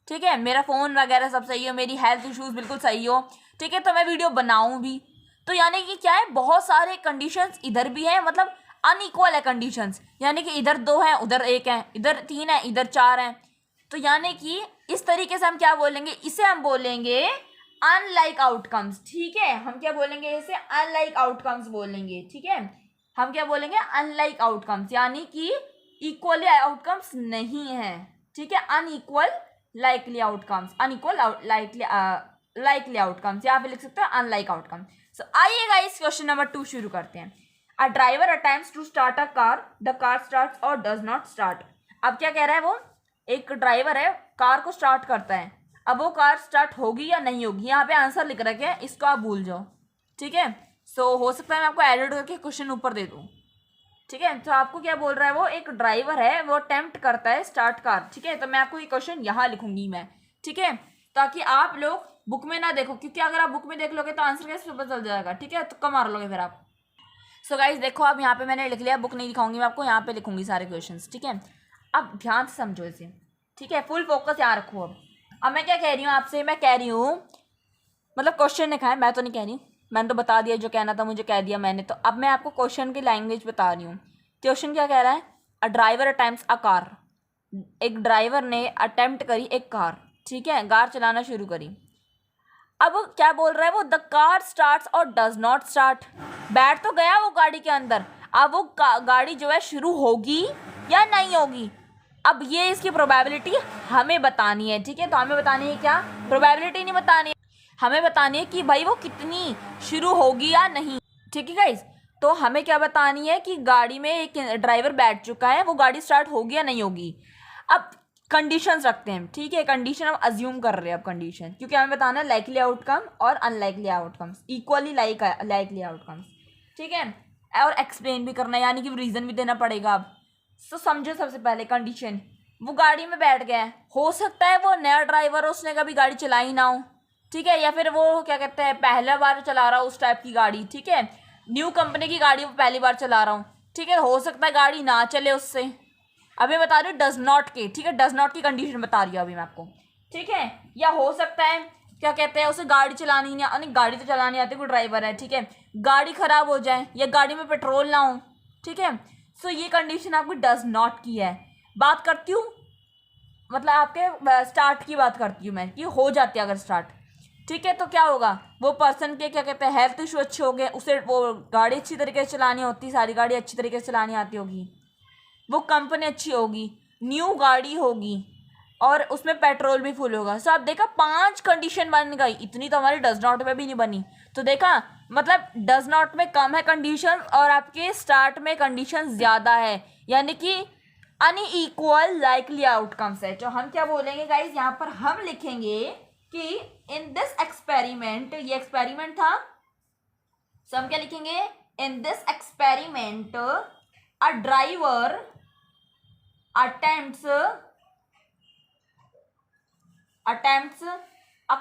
ठीक है, मेरा फ़ोन वगैरह सब सही हो, मेरी हेल्थ इश्यूज़ बिल्कुल सही हो, ठीक है, तो मैं वीडियो बनाऊँ भी। तो यानी कि क्या है, बहुत सारे कंडीशंस इधर भी हैं, मतलब अनइक्वल है कंडीशंस। यानी कि इधर 2 हैं, उधर 1 है, इधर 3 है, इधर 4 हैं। तो यानी कि इस तरीके से हम क्या बोलेंगे, इसे हम बोलेंगे अनलाइक आउटकम्स। ठीक है, हम क्या बोलेंगे, इसे अनलाइक आउटकम्स बोलेंगे। ठीक है, हम क्या बोलेंगे, अनलाइक आउटकम्स, यानी कि इक्वली आउटकम्स नहीं है। ठीक है, unequal likely outcomes, unequal likely outcomes, यहाँ पे लिख सकते हैं अनलाइक आउटकम। सो आइएगा इस क्वेश्चन नंबर 2 शुरू करते हैं। A driver attempts to start a car, the car starts और डज नॉट स्टार्ट। अब क्या कह रहा है, वो एक ड्राइवर है, कार को स्टार्ट करता है, अब वो कार स्टार्ट होगी या नहीं होगी, यहाँ पे आंसर लिख रखे हैं, इसको आप भूल जाओ। ठीक है, सो हो सकता है मैं आपको एडिट करके क्वेश्चन ऊपर दे दूँ। ठीक है, तो आपको क्या बोल रहा है, वो एक ड्राइवर है, वो अटेम्प्ट करता है स्टार्ट कार। ठीक है, तो मैं आपको ये क्वेश्चन यहाँ लिखूंगी मैं, ठीक है, ताकि आप लोग बुक में ना देखो, क्योंकि अगर आप बुक में देख लोगे तो आंसर कैसे पता चल जाएगा। ठीक है, तुक्का मार लोगे फिर आप। सो गाइज देखो, अब यहाँ पे मैंने लिख लिया, बुक नहीं दिखाऊंगी मैं आपको, यहाँ पे लिखूंगी सारे क्वेश्चन। ठीक है, अब ध्यान से समझो इसे, ठीक है, फुल फोकस यहाँ रखो। अब मैं क्या कह रही हूँ आपसे, मैं कह रही हूँ, मतलब क्वेश्चन लिखा है, मैं तो नहीं कह रही हूँ, मैंने तो बता दिया जो कहना था मुझे, कह दिया मैंने। तो अब मैं आपको क्वेश्चन की लैंग्वेज बता रही हूँ। क्वेश्चन क्या कह रहा है, अ ड्राइवर अटेम्प्ट्स अ कार, एक ड्राइवर ने अटेम्प्ट करी एक कार, ठीक है, कार चलाना शुरू करी। अब क्या बोल रहा है वो, द कार स्टार्ट्स और डज नॉट स्टार्ट। बैठ तो गया वो गाड़ी के अंदर, अब वो गाड़ी जो है शुरू होगी या नहीं होगी। अब ये इसकी प्रोबेबिलिटी हमें बतानी है, ठीक है। तो हमें बतानी है क्या, प्रोबेबिलिटी नहीं बतानी है, हमें बतानी है कि भाई वो कितनी शुरू होगी या नहीं, ठीक है गाइज। तो हमें क्या बतानी है कि गाड़ी में एक ड्राइवर बैठ चुका है, वो गाड़ी स्टार्ट होगी या नहीं होगी। अब कंडीशंस रखते हैं, ठीक है। कंडीशन हम अज्यूम कर रहे हैं अब कंडीशन, क्योंकि हमें बताना है लाइकली आउटकम और unlikely outcomes, equally likely outcomes, ठीक है। और एक्सप्लेन भी करना है, यानी कि रीज़न भी देना पड़ेगा। अब तो समझो सबसे पहले कंडीशन, वो गाड़ी में बैठ गया है, हो सकता है वो नया ड्राइवर, उसने कभी गाड़ी चलाई ना हो, ठीक है, या फिर वो क्या कहते हैं पहला बार चला रहा हो उस टाइप की गाड़ी, ठीक है। न्यू कंपनी की गाड़ी वो पहली बार चला रहा हूँ, ठीक है। हो सकता है गाड़ी ना चले उससे, अभी बता रही हूँ डज नॉट के, ठीक है, डज नॉट की कंडीशन बता रही हूँ अभी मैं आपको, ठीक है। या हो सकता है क्या कहते हैं उसे गाड़ी चलानी नहीं, गाड़ी तो चलानी आती, कोई ड्राइवर है, ठीक है, गाड़ी खराब हो जाए या गाड़ी में पेट्रोल ना हो, ठीक है। सो ये कंडीशन आपकी डज नॉट की है। बात करती हूँ मतलब आपके स्टार्ट की बात करती हूँ मैं, कि हो जाती है अगर स्टार्ट, ठीक है। तो क्या होगा, वो पर्सन के क्या कहते हैं हेल्थ इशू अच्छे हो गए, उसे वो गाड़ी अच्छी तरीके से चलानी होती, सारी गाड़ी अच्छी तरीके से चलानी आती होगी, वो कंपनी अच्छी होगी, न्यू गाड़ी होगी और उसमें पेट्रोल भी फुल होगा। सो आप देखा 5 कंडीशन बन गई, इतनी तो हमारी डज नॉट में भी नहीं बनी। तो देखा मतलब डज नॉट में कम है कंडीशन और आपके स्टार्ट में कंडीशन ज़्यादा है, यानी कि अनइक्वल लाइकली आउटकम्स है। तो हम क्या बोलेंगे गाइज, यहाँ पर हम लिखेंगे कि इन दिस एक्सपेरिमेंट, ये एक्सपेरिमेंट था, सो हम क्या लिखेंगे, इन this experiment a driver attempts a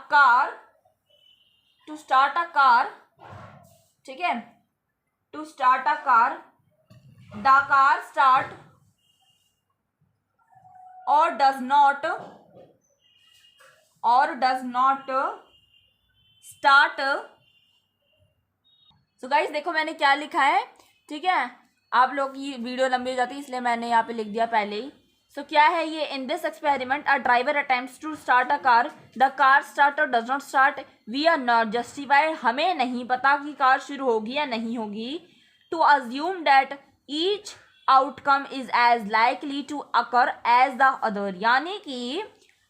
car to start a car, ठीक है, to start a car, the car start or does not start। so guys देखो मैंने क्या लिखा है, ठीक है, आप लोग की वीडियो लंबी हो जाती है इसलिए मैंने यहाँ पे लिख दिया पहले ही। सो क्या है ये, in this experiment a driver attempts to start a car, the car start और does not start, we are not justified, हमें नहीं पता कि कार शुरू होगी या नहीं होगी, to assume that each outcome is as likely to occur as the other, यानी कि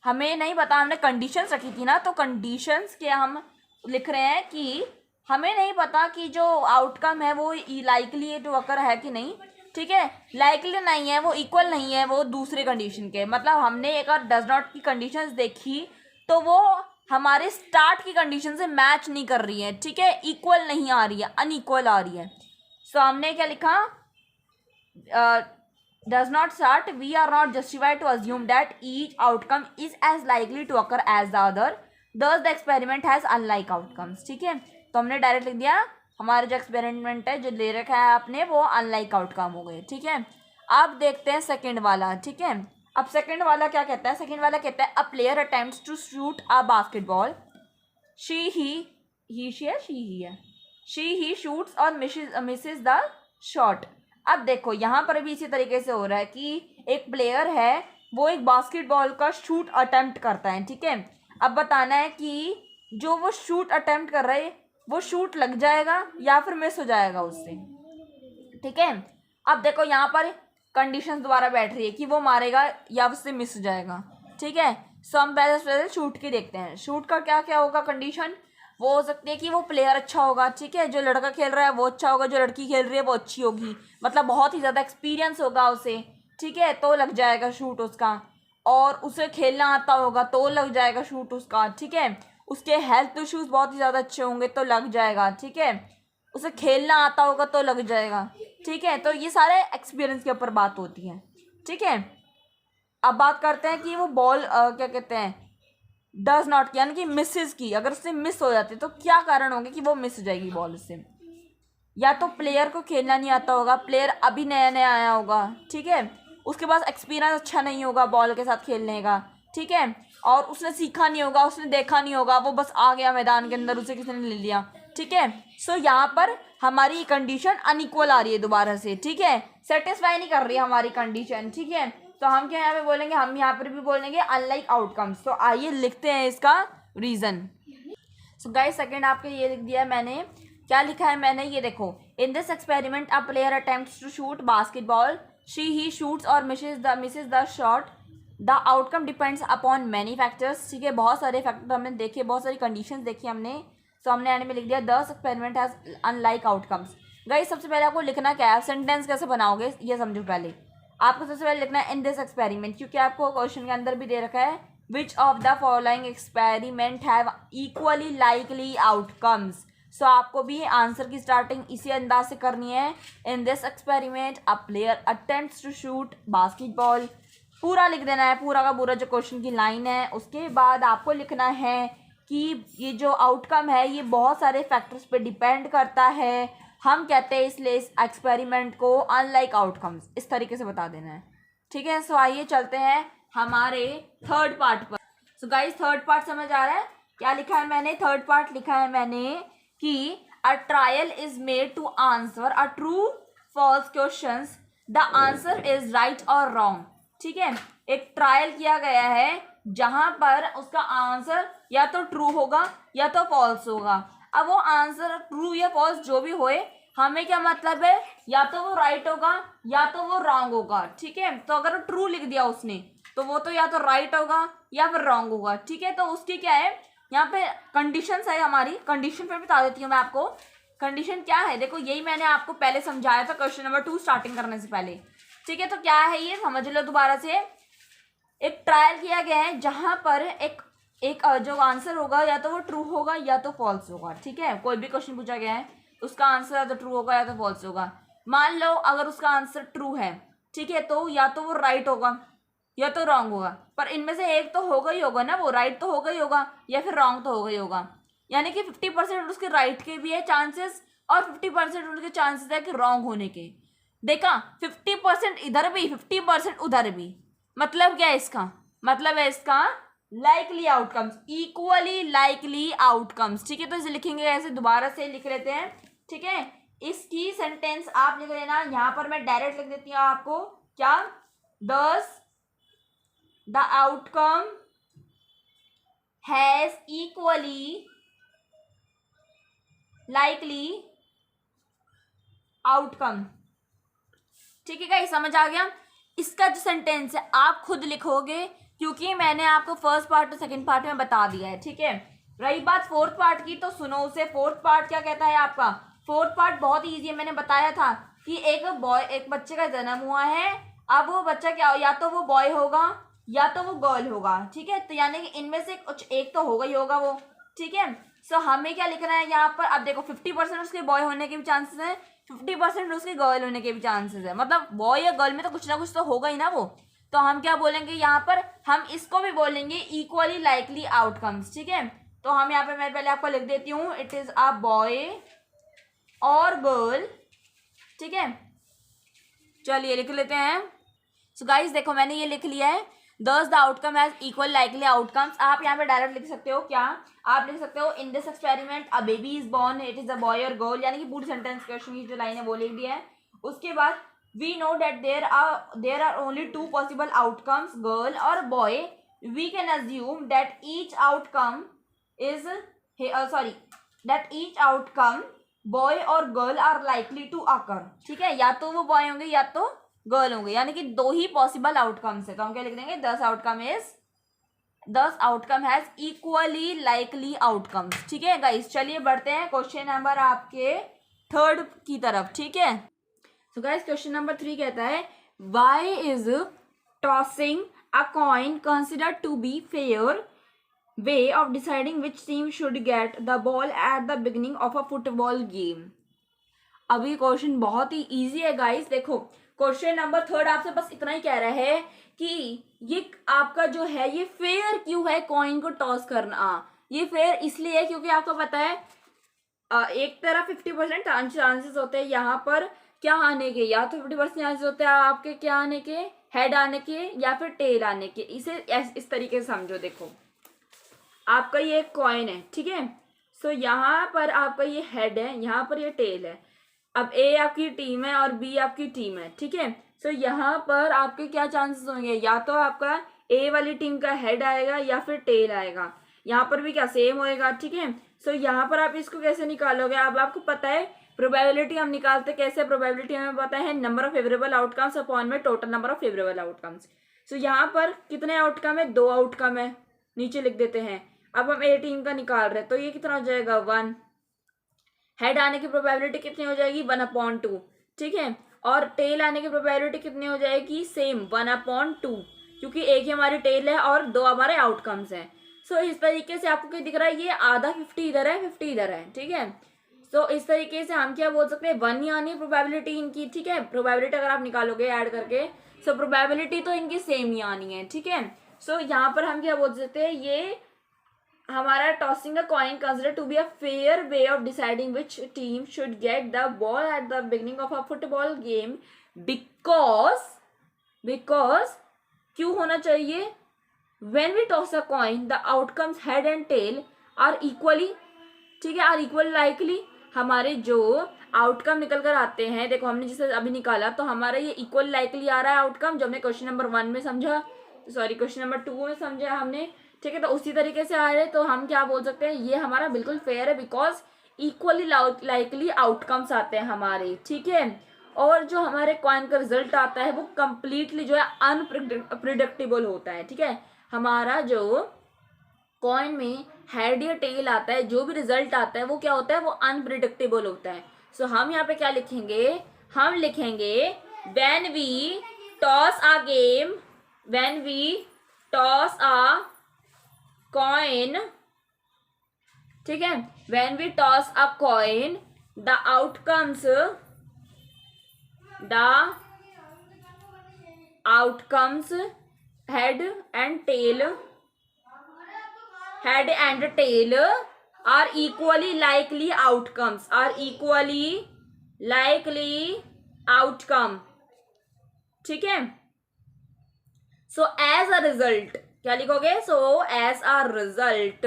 हमें नहीं पता, हमने कंडीशंस रखी थी ना, तो कंडीशंस के हम लिख रहे हैं कि हमें नहीं पता कि जो आउटकम है वो लाइकली टू अकर है कि नहीं, ठीक है, लाइकली नहीं है, वो इक्वल नहीं है वो दूसरे कंडीशन के, मतलब हमने एक और डज नॉट की कंडीशंस देखी तो वो हमारे स्टार्ट की कंडीशन से मैच नहीं कर रही है, ठीक है, इक्वल नहीं आ रही है, अनइक्वल आ रही है। सो हमने क्या लिखा, does not start, we are not justified to assume that each outcome is as likely to occur as the other, thus the experiment has unlike outcomes, ठीक है। तो हमने डायरेक्ट लिख दिया हमारा जो एक्सपेरिमेंट है जो ले रखा है आपने वो अनलाइक आउटकम हो गए, ठीक है। अब देखते हैं सेकंड वाला, ठीक है। अब सेकंड वाला क्या कहता है, सेकंड वाला कहता है a player attempts to shoot a basketball, she shoots और मिसेस द शॉट। अब देखो यहाँ पर भी इसी तरीके से हो रहा है कि एक प्लेयर है वो एक बास्केटबॉल का शूट अटेम्प्ट करता है, ठीक है। अब बताना है कि जो वो शूट अटेम्प्ट कर रहा है वो शूट लग जाएगा या फिर मिस हो जाएगा उससे, ठीक है। अब देखो यहाँ पर कंडीशन दोबारा बैठ रही है कि वो मारेगा या उससे मिस हो जाएगा, ठीक है। सो हम पहले शूट की देखते हैं, शूट का क्या क्या होगा कंडीशन, वो हो सकती है कि वो प्लेयर अच्छा होगा, ठीक है, जो लड़का खेल रहा है वो अच्छा होगा, जो लड़की खेल रही है वो अच्छी होगी, मतलब बहुत ही ज़्यादा एक्सपीरियंस होगा उसे, ठीक है, तो लग जाएगा शूट उसका, और उसे खेलना आता होगा तो लग जाएगा शूट उसका, ठीक है। उसके हेल्थ इश्यूज बहुत ही ज़्यादा अच्छे होंगे तो लग जाएगा, ठीक है, उसे खेलना आता होगा तो लग जाएगा, ठीक है। तो ये सारे एक्सपीरियंस के ऊपर बात होती है, ठीक है। अब बात करते हैं कि वो बॉल क्या कहते हैं डज नॉट, यानी कि मिसेस की, अगर उससे मिस हो जाती तो क्या कारण होंगे कि वो मिस हो जाएगी बॉल उससे, या तो प्लेयर को खेलना नहीं आता होगा, प्लेयर अभी नया नया आया होगा, ठीक है, उसके पास एक्सपीरियंस अच्छा नहीं होगा बॉल के साथ खेलने का, ठीक है, और उसने सीखा नहीं होगा, उसने देखा नहीं होगा, वो बस आ गया मैदान के अंदर, उसे किसी ने ले लिया, ठीक है। सो यहाँ पर हमारी कंडीशन अनइक्वल आ रही है दोबारा से, ठीक है, सेटिस्फाई नहीं कर रही है हमारी कंडीशन, ठीक है। तो हम क्या यहाँ पे बोलेंगे, हम यहाँ पर भी बोलेंगे अनलाइक आउटकम्स। तो आइए लिखते हैं इसका रीज़न। सो गाइस सेकंड आपके ये लिख दिया मैंने, क्या लिखा है मैंने, ये देखो, in this experiment a player attempts to shoot basketball, she he shoots और misses the shot, the outcome depends upon many factors. ठीक है, बहुत सारे फैक्टर हमने देखे, बहुत सारी कंडीशंस देखी हमने, सो हमने एंड में लिख दिया the experiment has unlike outcomes. Guys सबसे पहले आपको लिखना क्या है, सेंटेंस कैसे बनाओगे ये समझो। पहले आपको सबसे पहले लिखना है इन दिस एक्सपेरिमेंट, क्योंकि आपको क्वेश्चन के अंदर भी दे रखा है which of the following experiment have equally likely outcomes. So आपको भी आंसर की स्टार्टिंग इसी अंदाज से करनी है। In this experiment a player attempts to shoot basketball, पूरा लिख देना है, पूरा का पूरा जो क्वेश्चन की लाइन है। उसके बाद आपको लिखना है कि ये जो आउटकम है ये बहुत सारे फैक्टर्स पे डिपेंड करता है, हम कहते हैं इसलिए इस एक्सपेरिमेंट को अनलाइक आउटकम्स, इस तरीके से बता देना है। ठीक है, सो आइए चलते हैं हमारे थर्ड पार्ट पर। सो गाइस थर्ड पार्ट समझ आ रहा है क्या लिखा है मैंने? थर्ड पार्ट लिखा है मैंने कि a trial is made to answer a true false questions, the answer is right और रॉन्ग। ठीक है, एक ट्रायल किया गया है जहां पर उसका आंसर या तो ट्रू होगा या तो फॉल्स होगा। अब वो आंसर ट्रू या फॉल्स जो भी होए, हमें क्या मतलब है, या तो वो राइट होगा या तो वो रॉन्ग होगा। ठीक है, तो अगर ट्रू लिख दिया उसने तो वो तो या तो राइट होगा या फिर रॉन्ग होगा। ठीक है, तो उसकी क्या है यहाँ पे कंडीशंस है हमारी, कंडीशन पे बता देती हूँ मैं आपको। कंडीशन क्या है देखो, यही मैंने आपको पहले समझाया था क्वेश्चन नंबर 2 स्टार्टिंग करने से पहले। ठीक है, तो क्या है ये समझ लो दोबारा से। एक ट्रायल किया गया है जहां पर एक जो आंसर होगा या तो वो ट्रू होगा या तो फॉल्स होगा। ठीक है, कोई भी क्वेश्चन पूछा गया है उसका आंसर या तो ट्रू होगा या तो फॉल्स होगा। मान लो अगर उसका आंसर ट्रू है, ठीक है, तो या तो वो राइट होगा या तो रॉन्ग होगा, पर इनमें से एक तो होगा ही होगा ना, वो राइट तो होगा ही होगा या फिर रॉन्ग तो होगा ही होगा। यानी कि 50% उसके राइट के भी है चांसेस और 50% उसके चांसेस है कि रॉन्ग होने के। देखा, 50% इधर भी 50% उधर भी, मतलब क्या है इसका, मतलब है इसका likely outcomes, equally likely outcomes. ठीक है, तो इसे लिखेंगे ऐसे, दोबारा से लिख लेते हैं। ठीक है, इसकी सेंटेंस आप लिख लेना, यहां पर मैं डायरेक्ट लिख देती हूँ आपको क्या, दस the outcome has equally likely outcome. ठीक है गाइस, समझ आ गया? इसका जो सेंटेंस है आप खुद लिखोगे, क्योंकि मैंने आपको फर्स्ट पार्ट और सेकंड पार्ट में बता दिया है। ठीक है, रही बात फोर्थ पार्ट की, तो सुनो उसे। फोर्थ पार्ट क्या कहता है आपका? फोर्थ पार्ट बहुत ईजी है, मैंने बताया था कि एक बच्चे का जन्म हुआ है। अब वो बच्चा क्या, या तो वो बॉय होगा या तो वो गर्ल होगा। ठीक है, तो यानी कि इनमें से कुछ एक तो होगा ही होगा वो। ठीक है, सो हमें क्या लिखना है यहाँ पर, अब देखो 50% उसके बॉय होने के भी चांसेस हैं, 50% उसके गर्ल होने के भी चांसेस है, मतलब बॉय या गर्ल में तो कुछ ना कुछ तो होगा ही ना वो। तो हम क्या बोलेंगे यहाँ पर, हम इसको भी बोलेंगे इक्वली लाइकली आउटकम्स। ठीक है, तो हम यहाँ पे मैं पहले आपको लिख देती हूँ, इट इज अ बॉय और गर्ल। ठीक है, चलिए लिख लेते हैं। सो गाइस देखो मैंने ये लिख लिया है, दस the outcome has equal likely outcomes. आप यहाँ पे डायरेक्ट लिख सकते हो, क्या आप लिख सकते हो, इन this experiment a baby is born, it is a boy और गर्ल, यानी कि पूरी सेंटेंस क्वेश्चन की जो लाइन है वो लिख दी है। उसके बाद we know that there are only two possible outcomes, girl और boy, we can assume that each outcome is that each outcome boy और girl are likely to occur. ठीक है, या तो वो बॉय होंगे या तो गर्ल होंगे, यानी कि दो ही पॉसिबल आउटकम्स है। तो हम क्या लिख देंगे, 10 outcome has equally likely outcomes. ठीक है गाइस, चलिए बढ़ते हैं क्वेश्चन नंबर आपके थर्ड की तरफ। ठीक है, सो गाइस क्वेश्चन नंबर 3 कहता है, why is tossing a coin considered to be fair way of deciding which team should get the ball at the beginning of a football game. अभी question बहुत ही easy है guys. देखो question number 3 आपसे बस इतना ही कह रहा है कि ये आपका जो है ये फेयर क्यों है कॉइन को टॉस करना। ये फेयर इसलिए है क्योंकि आपको पता है एक तरफ 50% चांसेस होते हैं यहाँ पर क्या आने के, या तो 50% चांसेस होते हैं आपके क्या आने के, हेड आने के या फिर टेल आने के। इसे इस तरीके से समझो। देखो आपका ये एक कॉइन है, ठीक है, सो यहाँ पर आपका ये हेड है, यहाँ पर ये टेल है। अब ए आपकी टीम है और बी आपकी टीम है। ठीक है, सो यहाँ पर आपके क्या चांसेस होंगे, या तो आपका ए वाली टीम का हेड आएगा या फिर टेल आएगा। यहाँ पर भी क्या सेम होएगा। ठीक है, सो यहाँ पर आप इसको कैसे निकालोगे, अब आपको पता है प्रोबेबिलिटी हम निकालते कैसे, प्रोबेबिलिटी हमें पता है number of favourable outcomes upon में total number of favourable outcomes. So यहाँ पर कितने आउटकम है, 2 आउटकम है, नीचे लिख देते हैं। अब हम 18 का निकाल रहे हैं तो ये कितना हो जाएगा 1। हेड आने की प्रोबेबिलिटी कितनी हो जाएगी 1/2, ठीक है। और टेल आने की प्रोबेबिलिटी कितनी हो जाएगी सेम 1/2, क्योंकि एक ही हमारी टेल है और 2 हमारे आउटकम्स हैं। सो इस तरीके से आपको क्या दिख रहा है, ये आधा 50 इधर है 50 इधर है, ठीक है। सो इस तरीके से हम क्या बोल सकते हैं 1 ही आनी प्रोबेबिलिटी इनकी, ठीक है। प्रोबेबिलिटी अगर आप निकालोगे ऐड करके, सो प्रोबेबिलिटी तो इनकी सेम ही आनी है, ठीक है। सो यहाँ पर हम क्या बोल सकते हैं, ये हमारा tossing a coin consider to be a fair way of deciding which team should get the ball at the beginning of a football game, because क्यों होना चाहिए, when we toss a coin the outcomes head and tail are equally, ठीक है, are equal likely. हमारे जो outcome निकल कर आते हैं, देखो हमने जिसे अभी निकाला तो हमारा ये इक्वल लाइकली आ रहा है आउटकम, जो हमने क्वेश्चन नंबर 1 में समझा, सॉरी क्वेश्चन नंबर 2 में समझा हमने, ठीक है। तो उसी तरीके से आ रहे, तो हम क्या बोल सकते हैं, ये हमारा बिल्कुल फेयर है, बिकॉज इक्वली लाइकली आउटकम्स आते हैं हमारे, ठीक है। और जो हमारे कॉइन का रिजल्ट आता है वो कंप्लीटली जो है अनप्रिडिक्टेबल होता है, ठीक है। हमारा जो कॉइन में हेड या टेल आता है, जो भी रिजल्ट आता है वो क्या होता है, वो अनप्रिडिक्टेबल होता है। सो हम यहाँ पे क्या लिखेंगे, हम लिखेंगे when we toss a game, when we toss a coin, ठीक है, when we toss a coin the outcomes head and tail are equally likely outcomes, ठीक है। सो एज अ रिजल्ट क्या लिखोगे, so as a result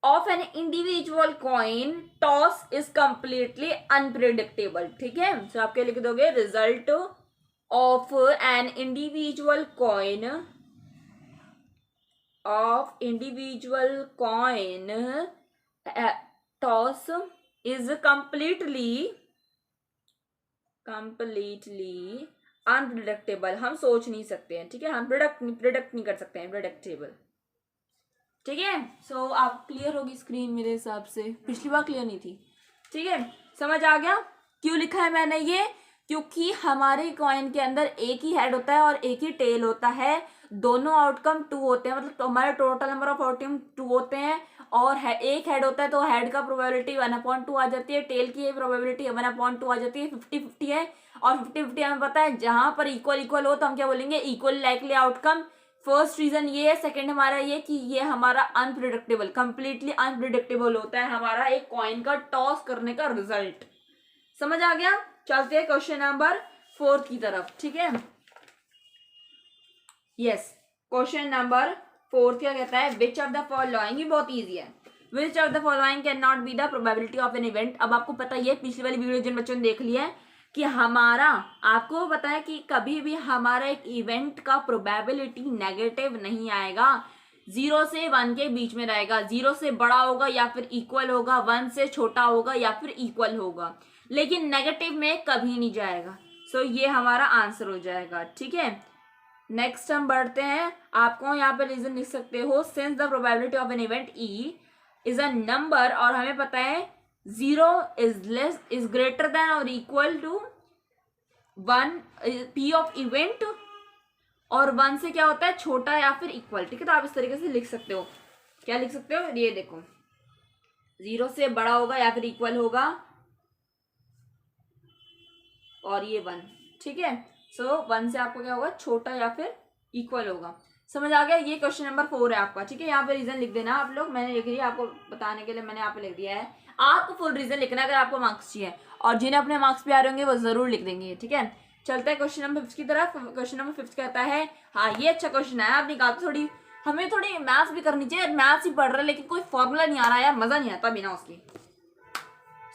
of an individual coin toss is completely unpredictable, ठीक है। सो आप क्या लिख दोगे, result of an individual coin toss is completely unpredictable. हम सोच नहीं सकते हैं, ठीक है, हम प्रिडिक्ट नहीं कर सकते हैं, प्रिडिक्टेबल, ठीक है। सो आप क्लियर होगी स्क्रीन मेरे हिसाब से, पिछली बार क्लियर नहीं थी, ठीक है। समझ आ गया क्यों लिखा है मैंने ये, क्योंकि हमारे कॉइन के अंदर एक ही हेड होता है और एक ही टेल होता है, दोनों आउटकम 2 होते हैं, मतलब तो हमारे टोटल नंबर ऑफ आउटकम 2 होते हैं, और एक हेड होता है तो हेड का प्रोबेबिलिटी 1/2 आ जाती है, टेल की प्रोबेबिलिटी 1/2 आ जाती है, 50-50 है। और 50-50 हमें पता है जहां पर इक्वल हो तो हम क्या बोलेंगे, equal likely outcome. First reason ये है, सेकंड हमारा ये कि ये हमारा अनप्रिडिक्टेबल, कंप्लीटली अनप्रिडिक्टेबल होता है हमारा एक कॉइन का टॉस करने का रिजल्ट। समझ आ गया, चलते हैं क्वेश्चन नंबर 4 की तरफ, ठीक है। यस, क्वेश्चन नंबर 4 क्या कहता है, विच ऑफ द फॉलोइंग, ये बहुत इजी है, which of the following can not be the probability of an event. अब आपको पता ही है, पिछली वाली वीडियो जिन बच्चों ने देख लिया है कि हमारा, आपको पता है कि कभी भी हमारा एक इवेंट का प्रोबेबिलिटी नेगेटिव नहीं आएगा, 0 से 1 के बीच में रहेगा, 0 से बड़ा होगा या फिर इक्वल होगा, 1 से छोटा होगा या फिर इक्वल होगा, लेकिन नेगेटिव में कभी नहीं जाएगा। सो ये हमारा आंसर हो जाएगा, ठीक है। नेक्स्ट हम बढ़ते हैं, आपको यहाँ पे रीजन लिख सकते हो, since the probability of an event E is a number, और हमें पता है 0 इज ग्रेटर देन और equal to 1 P of event, और 1 से क्या होता है, छोटा या फिर इक्वल, ठीक है। तो आप इस तरीके से लिख सकते हो, क्या लिख सकते हो, ये देखो 0 से बड़ा होगा या फिर इक्वल होगा, और ये 1, ठीक है। सो 1 से आपको क्या होगा, छोटा या फिर इक्वल होगा। समझ आ गया, ये क्वेश्चन नंबर 4 है आपका, ठीक है। यहाँ पे रीजन लिख देना आप लोग, मैंने लिख दिया आपको बताने के लिए, मैंने यहाँ पे लिख दिया है, आपको फुल रीजन लिखना अगर आपको मार्क्स चाहिए, और जिन्हें अपने मार्क्स पे आ रहे होंगे वो जरूर लिख देंगे, ठीक है। चलते हैं क्वेश्चन नंबर 5 की तरफ। क्वेश्चन नंबर 5 कहता है, हाँ ये अच्छा क्वेश्चन है, आप निकालते, थोड़ी हमें थोड़ी मैथ्स भी करनी चाहिए, मैथ्स ही पढ़ रहे हैं लेकिन कोई फॉर्मूला नहीं आ रहा है, मजा नहीं आता बिना उसकी।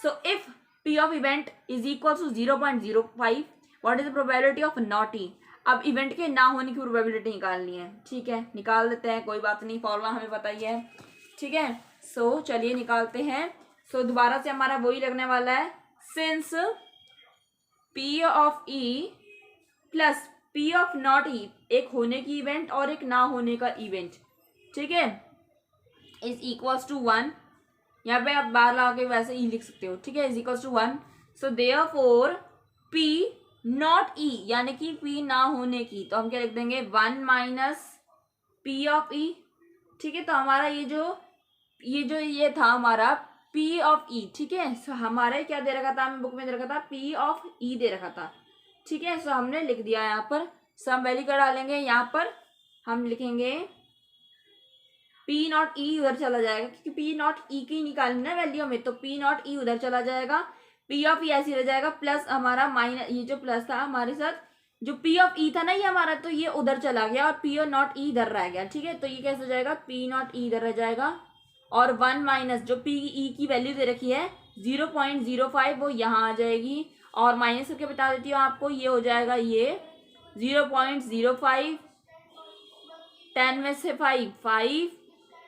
So if P of event is equal to 0.05, what is the probability of not E? अब इवेंट के ना होने की प्रोबेबिलिटी निकालनी है, ठीक है, निकाल देते हैं, कोई बात नहीं, फॉर्मूला हमें पता ही है, ठीक है। सो चलिए निकालते हैं। सो दोबारा से हमारा वही लगने वाला है, since P of E plus P of not E, एक होने की इवेंट और एक ना होने का इवेंट, ठीक है, इज इक्वल्स टू 1, यहाँ पे आप बाहर लगा के वैसे ई लिख सकते हो, ठीक है, is equals to 1। So therefore P not E यानी कि पी ना होने की, तो हम क्या लिख देंगे 1 माइनस पी ऑफ ई, ठीक है। तो हमारा ये था हमारा पी ऑफ ई, ठीक है। सो हमारा क्या दे रखा था, हमें बुक में दे रखा था पी ऑफ ई दे रखा था, ठीक है। सो हमने लिख दिया यहाँ पर, सम वैल्यू का डालेंगे, यहाँ पर हम लिखेंगे पी नॉट ई उधर चला जाएगा क्योंकि पी नॉट ई की निकालनी ना वैल्यू में, तो पी नॉट ई उधर चला जाएगा, पी ऑफ ई ऐसे रह जाएगा, प्लस हमारा माइनस ये जो प्लस था हमारे साथ जो पी ऑफ ई था ना ये हमारा, तो ये उधर चला गया और पी नॉट ई इधर रह गया, ठीक है। तो ये कैसे हो जाएगा, पी नॉट ई इधर रह जाएगा और 1 माइनस जो पी ई की वैल्यू दे रखी है 0.05 वो यहाँ आ जाएगी, और माइनस करके बता देती हूँ आपको, ये हो जाएगा ये 0.05, 10 में से 5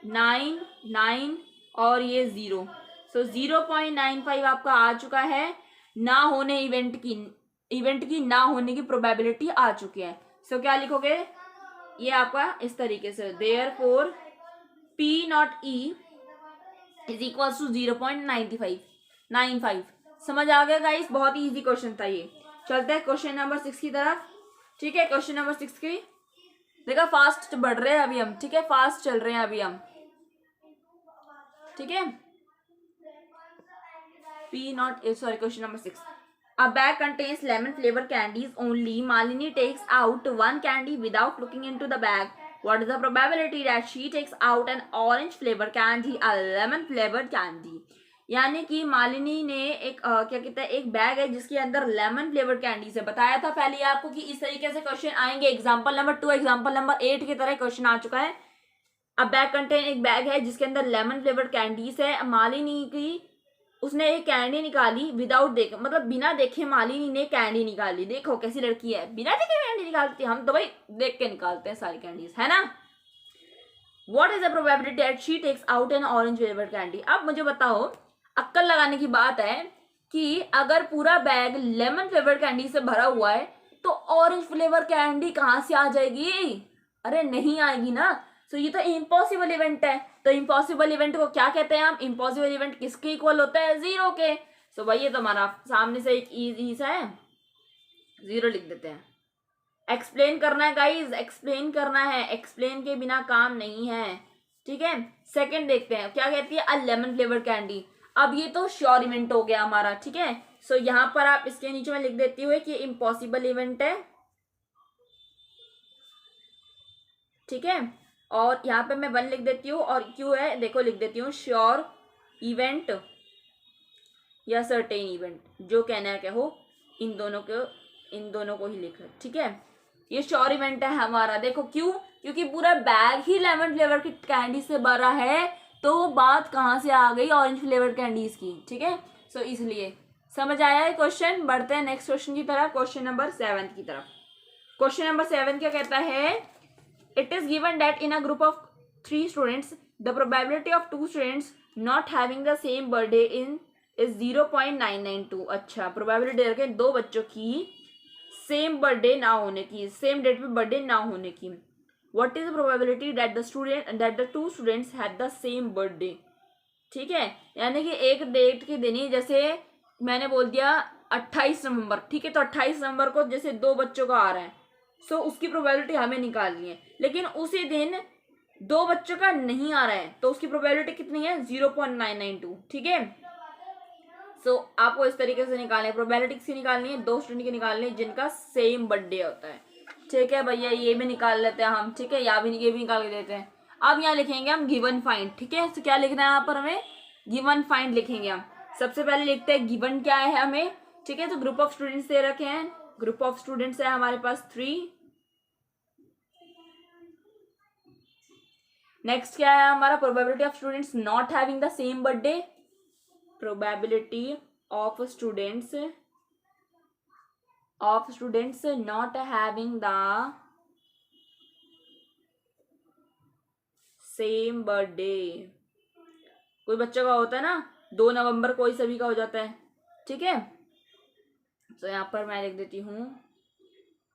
9 9 और ये 0, सो 0.95 आपका आ चुका है, ना होने इवेंट की ना होने की प्रोबेबिलिटी आ चुकी है। सो क्या लिखोगे, ये आपका इस तरीके से, therefore P not E is equals to 0.95। समझ आ गया गाइस, बहुत ही इजी क्वेश्चन था ये। चलते हैं क्वेश्चन नंबर 6 की तरफ, ठीक है। क्वेश्चन नंबर 6 की देखा, फास्ट बढ़ रहे हैं अभी हम, ठीक है, फास्ट चल रहे हैं अभी हम, ठीक है। P not sorry question number 6, a bag contains lemon flavor candies only. Malini takes out one candy without looking into the bag. What is the probability that she takes out an orange flavor candy, a lemon flavored candy? यानी कि मालिनी ने एक क्या कहते हैं, एक bag है जिसके अंदर लेमन फ्लेवर्ड कैंडीज है। बताया था पहले आपको कि इस तरीके से क्वेश्चन आएंगे, एग्जांपल नंबर 2 एग्जांपल नंबर 8 की तरह क्वेश्चन आ चुका है। अब बैग कंटेन, एक बैग है जिसके अंदर लेमन फ्लेवर्ड कैंडीज है, मालिनी की उसने एक कैंडी निकाली विदाउट देखे, मतलब बिना देखे मालिनी ने कैंडी निकाली। देखो कैसी लड़की है, बिना देखे कैंडी निकालती है, हम तो भाई देख के निकालते हैं सारी कैंडीज, है ना। What is the probability that she takes out an orange flavoured candy? अब मुझे बताओ, अक्कल लगाने की बात है कि अगर पूरा बैग लेमन फ्लेवर्ड कैंडी से भरा हुआ है तो ऑरेंज फ्लेवर कैंडी कहाँ से आ जाएगी? अरे नहीं आएगी ना। सो ये तो इम्पॉसिबल इवेंट है। तो इम्पॉसिबल इवेंट को क्या कहते हैं हम? इम्पॉसिबल इवेंट किसके इक्वल होता है? 0 के। सो भाई ये तो हमारा सामने से एक इजी सा है, 0 लिख देते हैं। एक्सप्लेन करना है गाइज, एक्सप्लेन करना है, एक्सप्लेन के बिना काम नहीं है, ठीक है। सेकंड देखते हैं क्या कहती है, अ लेमन फ्लेवर कैंडी। अब ये तो श्योर इवेंट हो गया हमारा, ठीक है। सो यहाँ पर आप इसके नीचे में लिख देती हुए कि इम्पॉसिबल इवेंट है, ठीक है। और यहाँ पे मैं 1 लिख देती हूँ, और क्यों है देखो लिख देती हूँ, श्योर इवेंट या सर्टेन इवेंट, जो कहना है कहो, इन दोनों को ही लिखो, ठीक है। ये श्योर इवेंट है हमारा। देखो क्यों? क्योंकि पूरा बैग ही लेमन फ्लेवर की कैंडी से भरा है, तो बात कहाँ से आ गई ऑरेंज फ्लेवर्ड कैंडीज की, ठीक है। सो इसलिए समझ आया है क्वेश्चन। बढ़ते हैं नेक्स्ट क्वेश्चन की तरफ, क्वेश्चन नंबर 7 की तरफ। क्वेश्चन नंबर 7 क्या कहता है, it is given that in a group of 3 students the probability of 2 students not having the same birthday in is 0.992। अच्छा, प्रोबेबिलिटी दे रखे 2 बच्चों की सेम बर्थडे ना होने की, सेम डेट पे बर्थडे ना होने की। What is the probability that the 2 students had the same birthday, ठीक है। यानी कि एक डेट के दिन ही, जैसे मैंने बोल दिया 28 नवंबर, ठीक है, तो 28 नवंबर को जैसे 2 बच्चों का आ रहा है, सो उसकी प्रोबेबिलिटी हमें निकालनी है। लेकिन उसी दिन 2 बच्चों का नहीं आ रहा है, तो उसकी प्रोबेबिलिटी कितनी है? 0.992, ठीक है। सो आपको इस तरीके से निकालनी है, प्रोबेबिलिटी किसकी निकालनी है? 2 स्टूडेंट की निकालनी है जिनका सेम बर्थडे होता है, ठीक है भैया। ये भी निकाल लेते हैं हम, ठीक है, या भी ये भी निकाल के देते हैं। अब यहाँ लिखेंगे हम गिवन फाइंड, ठीक है। तो क्या लिखना है यहाँ पर हमें? गिवन फाइंड लिखेंगे हम। सबसे पहले लिखते हैं गिवन क्या है हमें, ठीक है। तो ग्रुप ऑफ स्टूडेंट्स दे रखे हैं, ग्रुप ऑफ स्टूडेंट्स है हमारे पास 3। नेक्स्ट क्या है हमारा? Probability of students not having the same birthday, probability of students not having the same birthday। कोई बच्चों का होता है ना 2 नवंबर को ही सभी का हो जाता है, ठीक है। तो यहाँ पर मैं लिख देती हूँ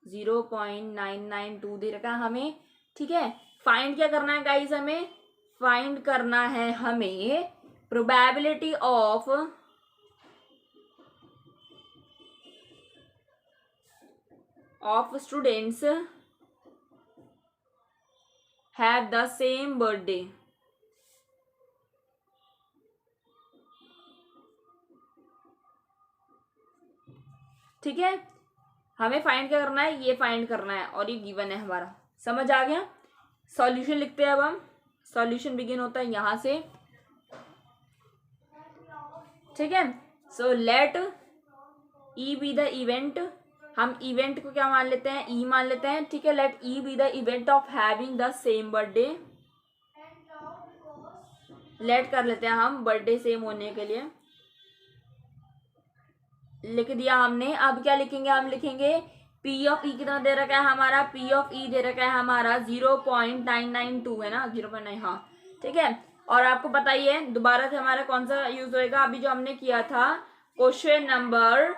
0.992 दे रखा है हमें, ठीक है। फाइंड क्या करना है गाइस, हमें फाइंड करना है हमें probability of students have the same birthday. ठीक है, हमें फाइंड क्या करना है, ये फाइंड करना है और ये गिवन है हमारा, समझ आ गया। सॉल्यूशन लिखते हैं अब हम। सॉल्यूशन बिगिन होता है यहां से, ठीक है। So let E be the event, हम इवेंट को क्या मान लेते हैं, ई मान लेते हैं, ठीक है। Let E be the event of having the same birthday, let कर लेते हैं हम बर्थडे सेम होने के लिए, लिख दिया हमने। अब क्या लिखेंगे, हम लिखेंगे पी ऑफ ई कितना दे रखा है हमारा, पी ऑफ ई दे रखा है हमारा 0.992 है ना, 0.9, हाँ ठीक है। और आपको पता ही है दोबारा से हमारा कौन सा यूज होएगा, अभी जो हमने किया था क्वेश्चन नंबर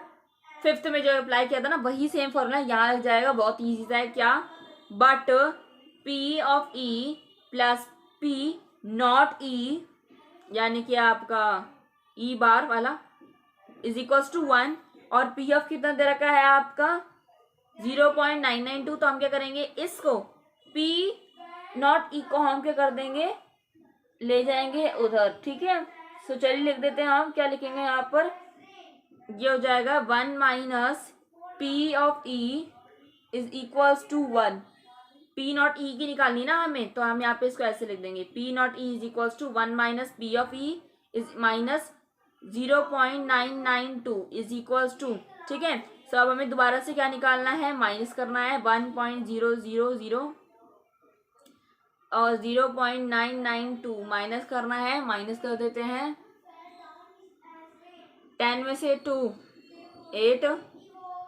5 में जो अप्लाई किया था ना, वही सेम फॉर्मूला यहाँ लग जाएगा। बहुत इजी था, क्या, but P of E plus P not E, यानी कि आपका ई बार वाला इज इक्वल्स टू 1, और पी ऑफ कितना दे रखा है आपका 0.992। तो हम क्या करेंगे, इसको पी नॉट ई को हम क्या कर देंगे, ले जाएंगे उधर, ठीक है। सो चलिए लिख देते हैं हम, क्या लिखेंगे यहाँ पर, ये हो जाएगा 1 minus P of E is equals to 1। P not E की निकालनी ना हमें, तो हम यहाँ पे इसको ऐसे लिख देंगे, P not E is equals to 1 minus P of E is minus 0.992 is equals to, ठीक है। सो अब हमें दोबारा से क्या निकालना है, माइनस करना है 1.000 और 0.992 माइनस करना है, माइनस कर देते हैं। 10 में से 2 8,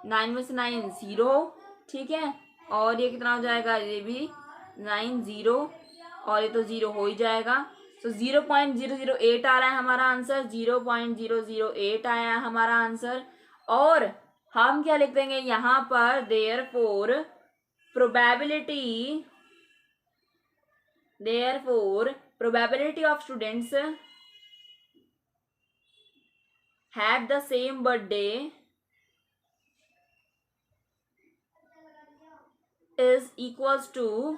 9 में से 9 0, ठीक है। और ये कितना हो जाएगा, ये भी 9 0, और ये तो 0 हो ही जाएगा। तो 0.008 आ रहा है हमारा आंसर, 0.008 आया है हमारा आंसर। और हम क्या लिख देंगे यहाँ पर, therefore probability of students have the same birthday is equals to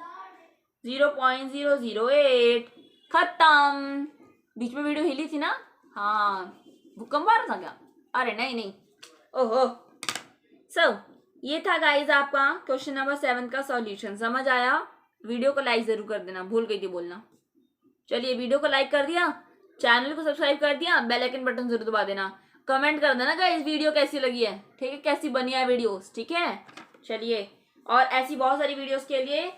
0.008। खत्म। बीच में वीडियो हिली थी ना, हाँ भूकंप आ रहा था क्या, अरे नहीं, ओहो। सो ये था गाइज आपका क्वेश्चन नंबर 7 का सॉल्यूशन। समझ आया, वीडियो को लाइक जरूर कर देना, भूल गई थी बोलना। चलिए वीडियो को लाइक कर दिया, चैनल को सब्सक्राइब कर दिया, बेल आइकन बटन जरूर दबा देना, कमेंट कर देना गाइज वीडियो कैसी लगी है, ठीक है, कैसी बनी है वीडियोस, ठीक है। चलिए, और ऐसी बहुत सारी वीडियोस के लिए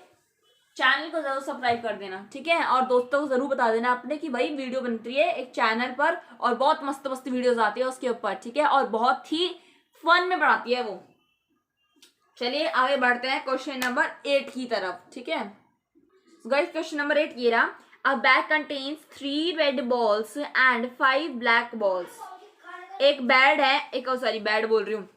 चैनल को जरूर सब्सक्राइब कर देना, ठीक है। और दोस्तों को जरूर बता देना अपने कि भाई वीडियो बनती है एक चैनल पर, और बहुत मस्त मस्त वीडियोस आती है उसके ऊपर, ठीक है, और बहुत ही फन में बनाती है वो। चलिए आगे बढ़ते हैं क्वेश्चन नंबर 8 की तरफ, ठीक है। गाइस क्वेश्चन नंबर 8 ये रहा, अ bag contains 3 red balls and 5 black balls. एक बैड है, बैड बोल रही हूँ,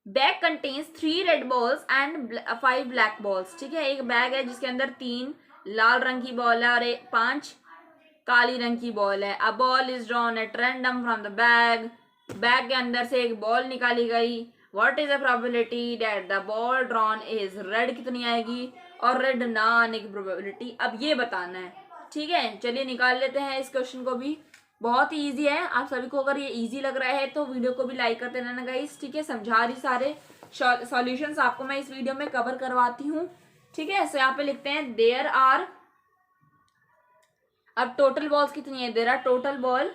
bag contains 3 red balls and 5 black balls, ठीक है। एक बैग है जिसके अंदर 3 लाल रंग की बॉल है और 5 काली रंग की बॉल है। A ball is drawn at random from the bag, bag के अंदर से एक बॉल निकाली गई। What is the probability that the ball drawn is red, कितनी आएगी, और रेड ना आने की प्रोबेबिलिटी अब ये बताना है, ठीक है। चलिए निकाल लेते हैं इस क्वेश्चन को भी, बहुत ही ईजी है। आप सभी को अगर ये ईजी लग रहा है तो वीडियो को भी लाइक करते रहना गाइस, ठीक है। समझा रही सारे सॉल्यूशंस आपको मैं इस वीडियो में कवर करवाती हूँ, ठीक है। सो यहाँ पे लिखते हैं देयर आर, अब टोटल बॉल्स कितनी है, there are total ball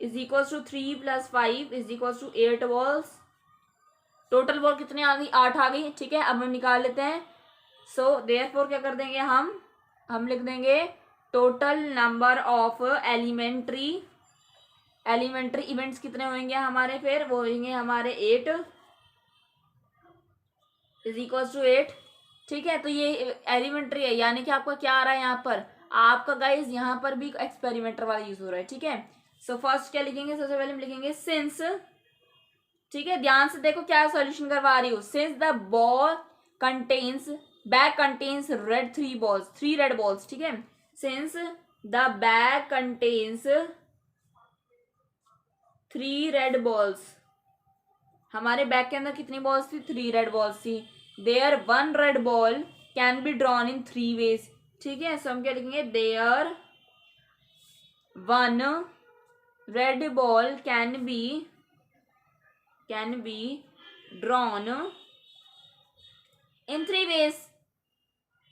is equals to 3 + 5 is equals to 8 balls. Total ball कितनी आ गई, 8 आ गई, ठीक है। अब हम निकाल लेते हैं। सो देयरफॉर क्या कर देंगे हम लिख देंगे total number of elementary events कितने होंगे हमारे, फिर वो होंगे हमारे 8 इज इक्वल्स टू 8, ठीक है। तो ये एलिमेंट्री है, यानी कि आपका क्या आ रहा है यहाँ पर, आपका गाइज यहाँ पर भी एक्सपेरिमेंटर वाला यूज हो रहा है, ठीक है। सो फर्स्ट क्या लिखेंगे, सबसे पहले हम लिखेंगे सिंस, ठीक है, ध्यान से देखो क्या सॉल्यूशन करवा रही हूँ। Since the ball contains bag contains red 3 balls, 3 red balls, ठीक है। Since the bag contains 3 red balls, हमारे बैग के अंदर कितनी बॉल्स थी, 3 रेड बॉल्स थी। There 1 red ball can be drawn in 3 ways, ठीक है। सो हम क्या लिखेंगे, there 1 red ball can be drawn in 3 ways,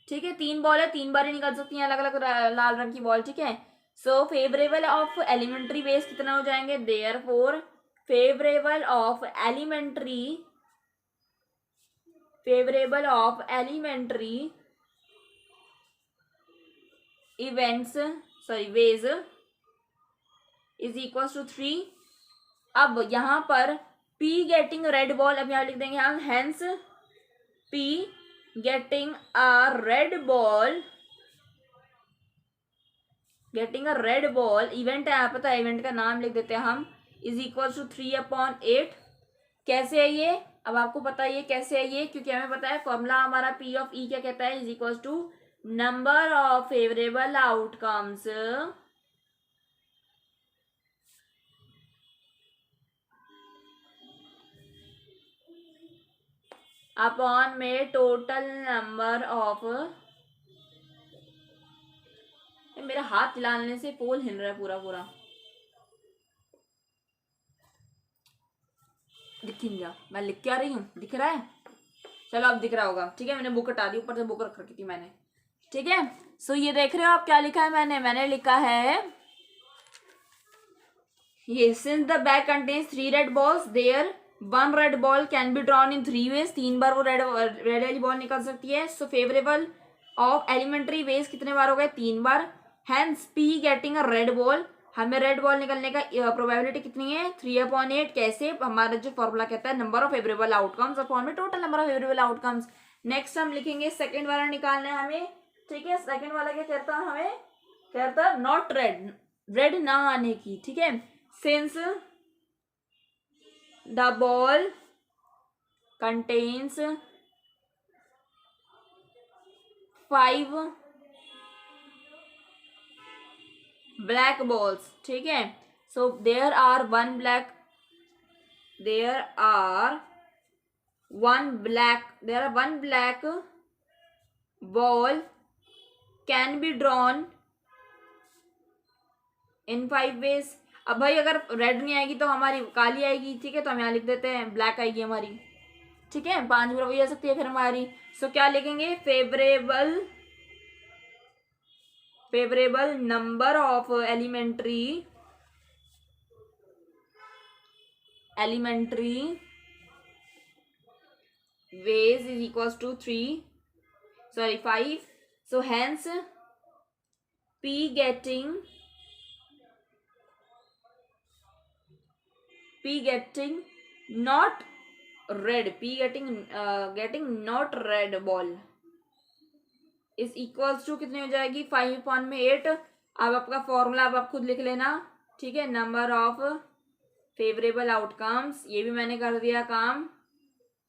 ठीक है। 3 बॉल है, 3 बार ही निकल सकती हैं अलग अलग लाल रंग की बॉल, ठीक है। So favourable of elementary ways कितना हो जाएंगे, therefore favourable of elementary events ways is equal to 3। अब यहां पर P गेटिंग रेड बॉल, अब यहां लिख देंगे हम, hence P getting a red ball event है, पता है इवेंट का नाम लिख देते हैं हम, इज इक्वल टू 3/8। कैसे है ये, अब आपको पता है ये कैसे है ये, क्योंकि हमें पता है फॉर्मूला हमारा P ऑफ E क्या कहता है, is equal to number of favourable outcomes upon में टोटल नंबर ऑफ, मेरा हाथ हिलाने से पोल हिल रहा है पूरा पूरा, दिख नहीं रहा, मैं लिख क्या रही हूँ, दिख रहा है, चलो अब दिख रहा होगा, ठीक है। मैंने बुक हटा दी, ऊपर से बुक रख रखी थी मैंने, ठीक है। सो ये देख रहे हो आप क्या लिखा है, मैंने लिखा है ये, since the bag contains 3 red balls there 1 red ball can be drawn in 3 ways, 3 बार वो रेड वाली बॉल निकल सकती है। So favourable of elementary ways कितने बार हो गए, 3 बार। Hence P getting a red ball, हमें रेड बॉल निकलने का प्रोबेबिलिटी कितनी है, 3/8। कैसे, हमारा जो फॉर्मूला कहता है number of favourable outcomes upon में total number of favourable outcomes. Next हम लिखेंगे सेकंड वाला निकालना है हमें, ठीक है। सेकंड वाला क्या कहता है, हमें कहता है नॉट रेड ना आने की, ठीक है। Since the ball contains 5 black balls, ठीक है। So there are one black ball can be drawn in 5 ways। अब भाई अगर रेड नहीं आएगी तो हमारी काली आएगी, ठीक है, तो हम यहाँ लिख देते हैं ब्लैक आएगी हमारी, ठीक है। 5 वही आ सकती है फिर हमारी। सो क्या लिखेंगे, favourable number of elementary ways is equal to 5। So hence P getting not red, getting not red ball is equals to कितनी हो जाएगी, 5/8। अब आपका फॉर्मूला अब आप खुद लिख लेना, ठीक है। नंबर ऑफ फेवरेबल आउटकम्स, ये भी मैंने कर दिया काम।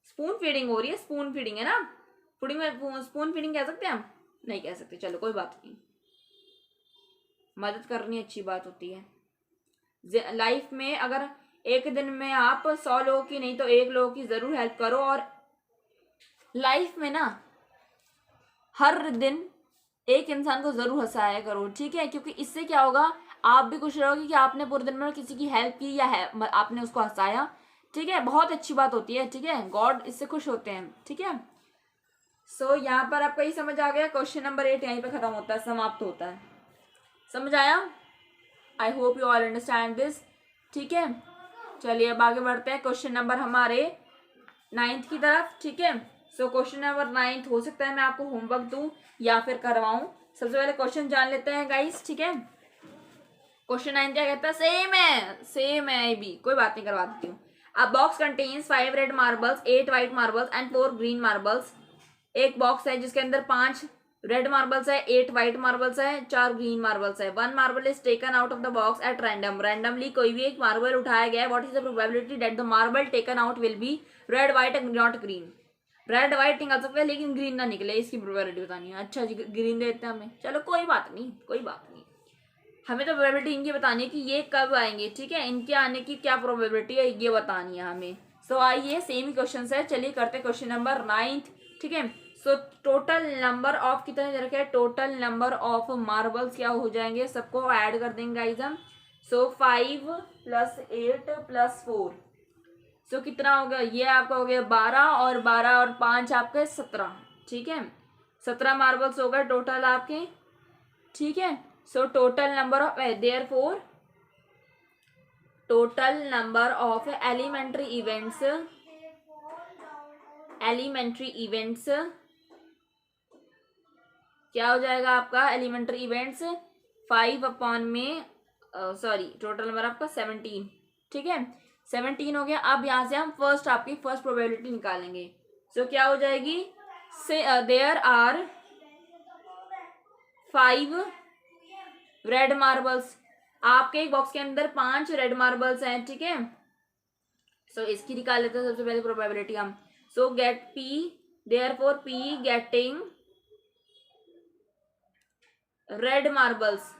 स्पून फीडिंग हो रही है, स्पून फीडिंग है ना, फूडिंग में स्पून फीडिंग कह सकते हैं हम, नहीं कह सकते, चलो कोई बात नहीं, मदद करनी अच्छी बात होती है लाइफ में। अगर एक दिन में आप 100 लोगों की नहीं तो 1 लोगों की जरूर हेल्प करो, और लाइफ में ना हर दिन एक इंसान को जरूर हंसाया करो, ठीक है। क्योंकि इससे क्या होगा, आप भी खुश रहोगे कि आपने पूरे दिन में किसी की हेल्प की या आपने उसको हंसाया, ठीक है। बहुत अच्छी बात होती है, ठीक है, गॉड इससे खुश होते हैं, ठीक है। सो यहाँ पर आपका ये समझ आ गया, क्वेश्चन नंबर 8 यहीं पे खत्म होता है, समाप्त होता है। समझ आया, I hope you all understand this, ठीक है। चलिए अब आगे बढ़ते हैं, क्वेश्चन नंबर हमारे 9th की तरफ, ठीक है। सो क्वेश्चन नंबर 9 हो सकता है मैं आपको होमवर्क दूं या फिर करवाऊं। सबसे पहले क्वेश्चन जान लेते हैं गाइस, ठीक है। क्वेश्चन 9 क्या कहता है, सेम है भी, कोई बात नहीं, करवा देती हूँ। अ box contains 5 red marbles, 8 white marbles and 4 green marbles. एक बॉक्स है जिसके अंदर 5 रेड मार्बल्स है, 8 व्हाइट मार्बल्स है, 4 ग्रीन मार्बल्स है। 1 marble is taken out of the box at random, randomly कोई भी एक मार्बल उठाया गया है। What is the probability that the marble taken out will be red white and not green. Red white निकाल सकते हैं लेकिन ग्रीन ना निकले, इसकी प्रोबेबिलिटी बतानी है। अच्छा जी, ग्रीन देते हैं हमें, चलो कोई बात नहीं, कोई बात नहीं। हमें तो प्रोबेबिलिटी इनकी बतानी है कि ये कब आएंगे, ठीक है, इनके आने की क्या प्रोबेबिलिटी है ये बतानी है हमें। सो आइए सेम ही क्वेश्चन है, चलिए करते हैं क्वेश्चन नंबर 9, ठीक है। सो टोटल नंबर ऑफ कितने दे रखे हैं, टोटल नंबर ऑफ मार्बल्स क्या हो जाएंगे, सबको ऐड कर देंगे गाइस हम। सो 5 + 8 + 4, सो कितना होगा, ये आपका हो गया 12 और 12 और 5 आपके 17, ठीक है। 17 मार्बल्स हो गए टोटल आपके, ठीक है। So total number of therefore total number of elementary events क्या हो जाएगा आपका, एलिमेंट्री इवेंट्स 5 अपॉन में सॉरी टोटल नंबर आपका 17, ठीक है, 17 हो गया। अब यहाँ से हम आपकी फर्स्ट प्रोबेबिलिटी निकालेंगे। सो क्या हो जाएगी, से देयर आर 5 रेड मार्बल्स, आपके एक बॉक्स के अंदर 5 रेड मार्बल्स हैं, ठीक है। सो इसकी निकाल लेते हैं सबसे पहले प्रोबेबिलिटी हम। So get P, therefore P getting red marbles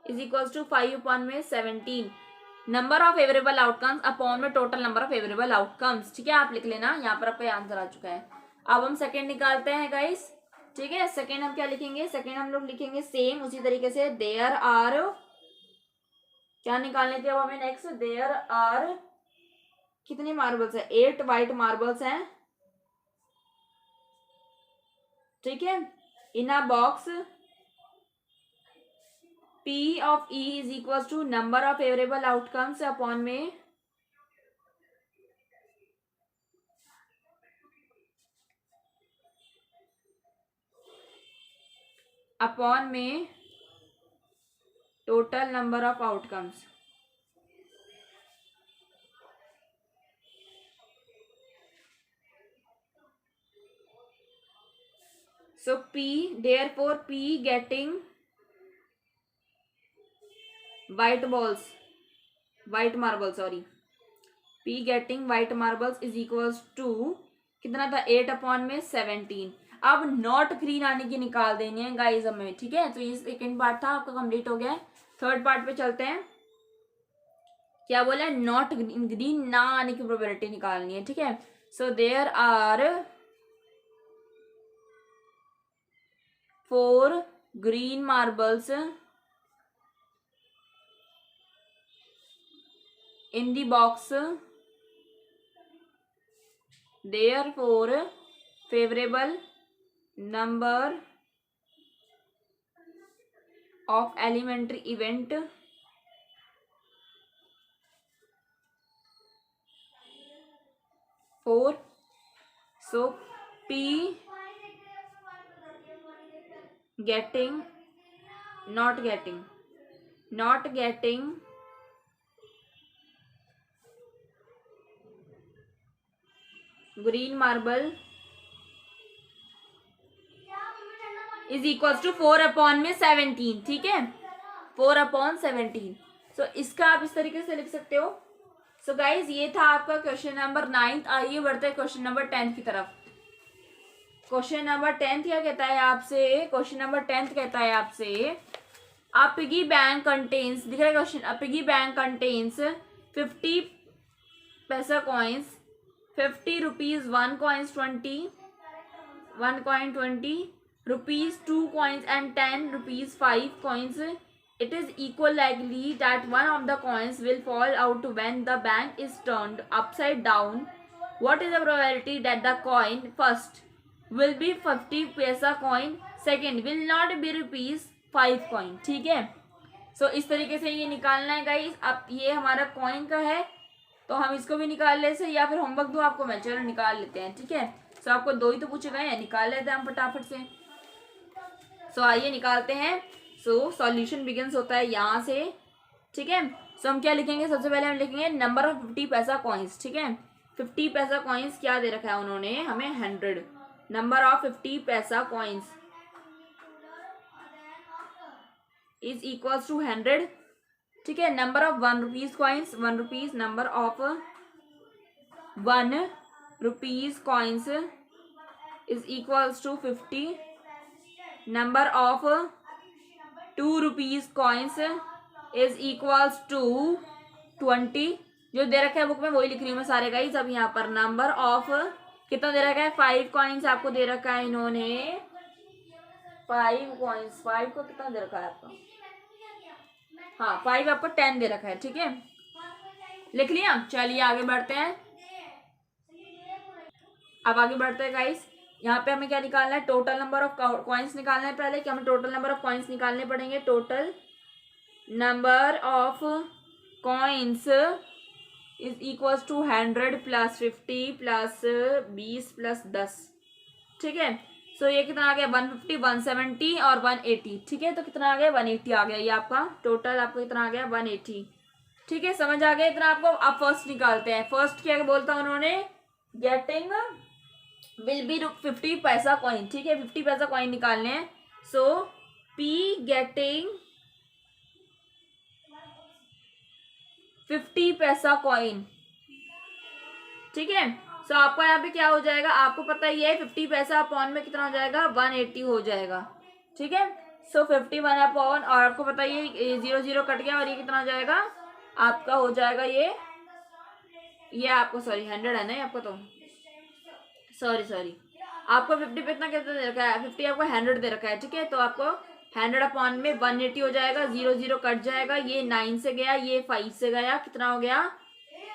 is equal to 5 upon में 17 number of favourable outcomes upon में total number of favourable outcomes, ठीक है। आप लिख लेना, यहाँ पर आपका आंसर आ चुका है। अब हम सेकेंड निकालते हैं गाइस, ठीक है। सेकेंड हम क्या लिखेंगे, सेकेंड हम लोग लिखेंगे सेम उसी तरीके से, देयर आर, क्या निकालने थे अब हमें नेक्स्ट, देयर आर कितनी मार्बल्स है, 8 व्हाइट मार्बल्स हैं, ठीक है। In a box P of E is equals to number of favorable outcomes upon में total number of outcomes. So P, therefore P getting white marbles, sorry, P getting white marbles is equals to कितना था, 8 upon में 17। अब not green आने की निकाल देनी है गाइस हमें, ठीक है। तो ये सेकेंड पार्ट था आपका कंप्लीट हो गया। थर्ड पार्ट पे चलते हैं, क्या बोला, नॉट ग्रीन ना आने की प्रोबेबिलिटी निकालनी है, ठीक है। So there are 4 green marbles in the box, therefore favorable number of elementary event 4, so P getting not getting green marble is equal to 4 upon में 17, ठीक है, 4 अपॉन 17। सो इसका आप इस तरीके से लिख सकते हो। सो गाइज ये था आपका क्वेश्चन नंबर 9। आइए बढ़ते हैं क्वेश्चन नंबर 10 की तरफ। क्वेश्चन नंबर 10 क्या कहता है आपसे, क्वेश्चन नंबर 10 कहता है आपसे अ पिगी बैंक कंटेन्स, दिख रहा है क्वेश्चन, अ पिगी बैंक कंटेन्स 50 पैसा coins, 50 rupees 1 coins 20 1 coin 20 rupees 2 coins and 10 rupees 5 coins. It is equal likely that one of the coins will fall out when the bank is turned upside down. What is the probability that the coin first will be 50 पैसा coin, second will not be rupees 5 coin, ठीक है। सो इस तरीके से ये निकालना है guys. अब ये हमारा कॉइन का है तो हम इसको भी निकाल ले से, या फिर होमवर्क दो आपको मैं, चलो निकाल लेते हैं, ठीक है। सो आपको 2 ही तो पूछे गए हैं, निकाल लेते हैं हम फटाफट से। सो आइए निकालते हैं। सो सॉल्यूशन बिगिंस होता है यहाँ से, ठीक है। सो हम क्या लिखेंगे, सबसे पहले हम लिखेंगे नंबर ऑफ 50 पैसा कॉइन्स, ठीक है। 50 पैसा कॉइन्स क्या दे रखा है उन्होंने हमें, 100। नंबर ऑफ 50 पैसा कॉइन्स इज इक्वल्स टू 100, ठीक है। Number of 1 rupees coins, 1 rupees, number of 1 rupees coins is equals to 50, number of 2 rupees coins is equals to 20। जो दे रखा है बुक में वही लिख रही हूँ मैं सारे गाइस। अब यहाँ पर नंबर ऑफ कितना दे रखा है, 5 कॉइन्स आपको दे रखा है इन्होंने, 5 कॉइन्स, 5 को कितना दे रखा है आपको, हाँ 5 आपको 10 दे रखा है, ठीक है, लिख लिया। चलिए आगे बढ़ते हैं। अब आगे बढ़ते हैं गाइस। यहाँ पे हमें क्या निकालना है, टोटल नंबर ऑफ कॉइन्स निकालना है पहले कि हमें टोटल नंबर ऑफ कॉइन्स निकालने पड़ेंगे। Total number of coins is equals to 100 plus 50 plus 20 plus 10, ठीक है। सो ये कितना आ गया, 150, 170 और 180, ठीक है। तो कितना आ गया, 180 आ गया। ये आपका टोटल आपको कितना आ गया, 180, ठीक है। समझ आ गया इतना आपको। अब फर्स्ट निकालते हैं। फर्स्ट क्या बोलता उन्होंने, गेटिंग विल बी 50 पैसा कॉइन, ठीक है, 50 पैसा कॉइन निकालने हैं। सो पी गेटिंग 50 पैसा कॉइन, ठीक है। सो आपका यहाँ पे क्या हो जाएगा, आपको पता ही है 50 पैसा अपॉन में कितना हो जाएगा, 180 हो जाएगा, ठीक है। सो 51 अपॉन, और आपको पता ही है 0 0 कट गया और ये कितना हो जाएगा आपका, हो जाएगा ये आपको, सॉरी 100 है ना आपको, तो सॉरी आपको 50 पे इतना कितना दे रखा है, 50 आपको 100 दे रखा है, ठीक है। तो आपको 100 अपॉन में 180 हो जाएगा, 0 0 कट जाएगा, ये 9 से गया, ये 5 से गया, कितना हो गया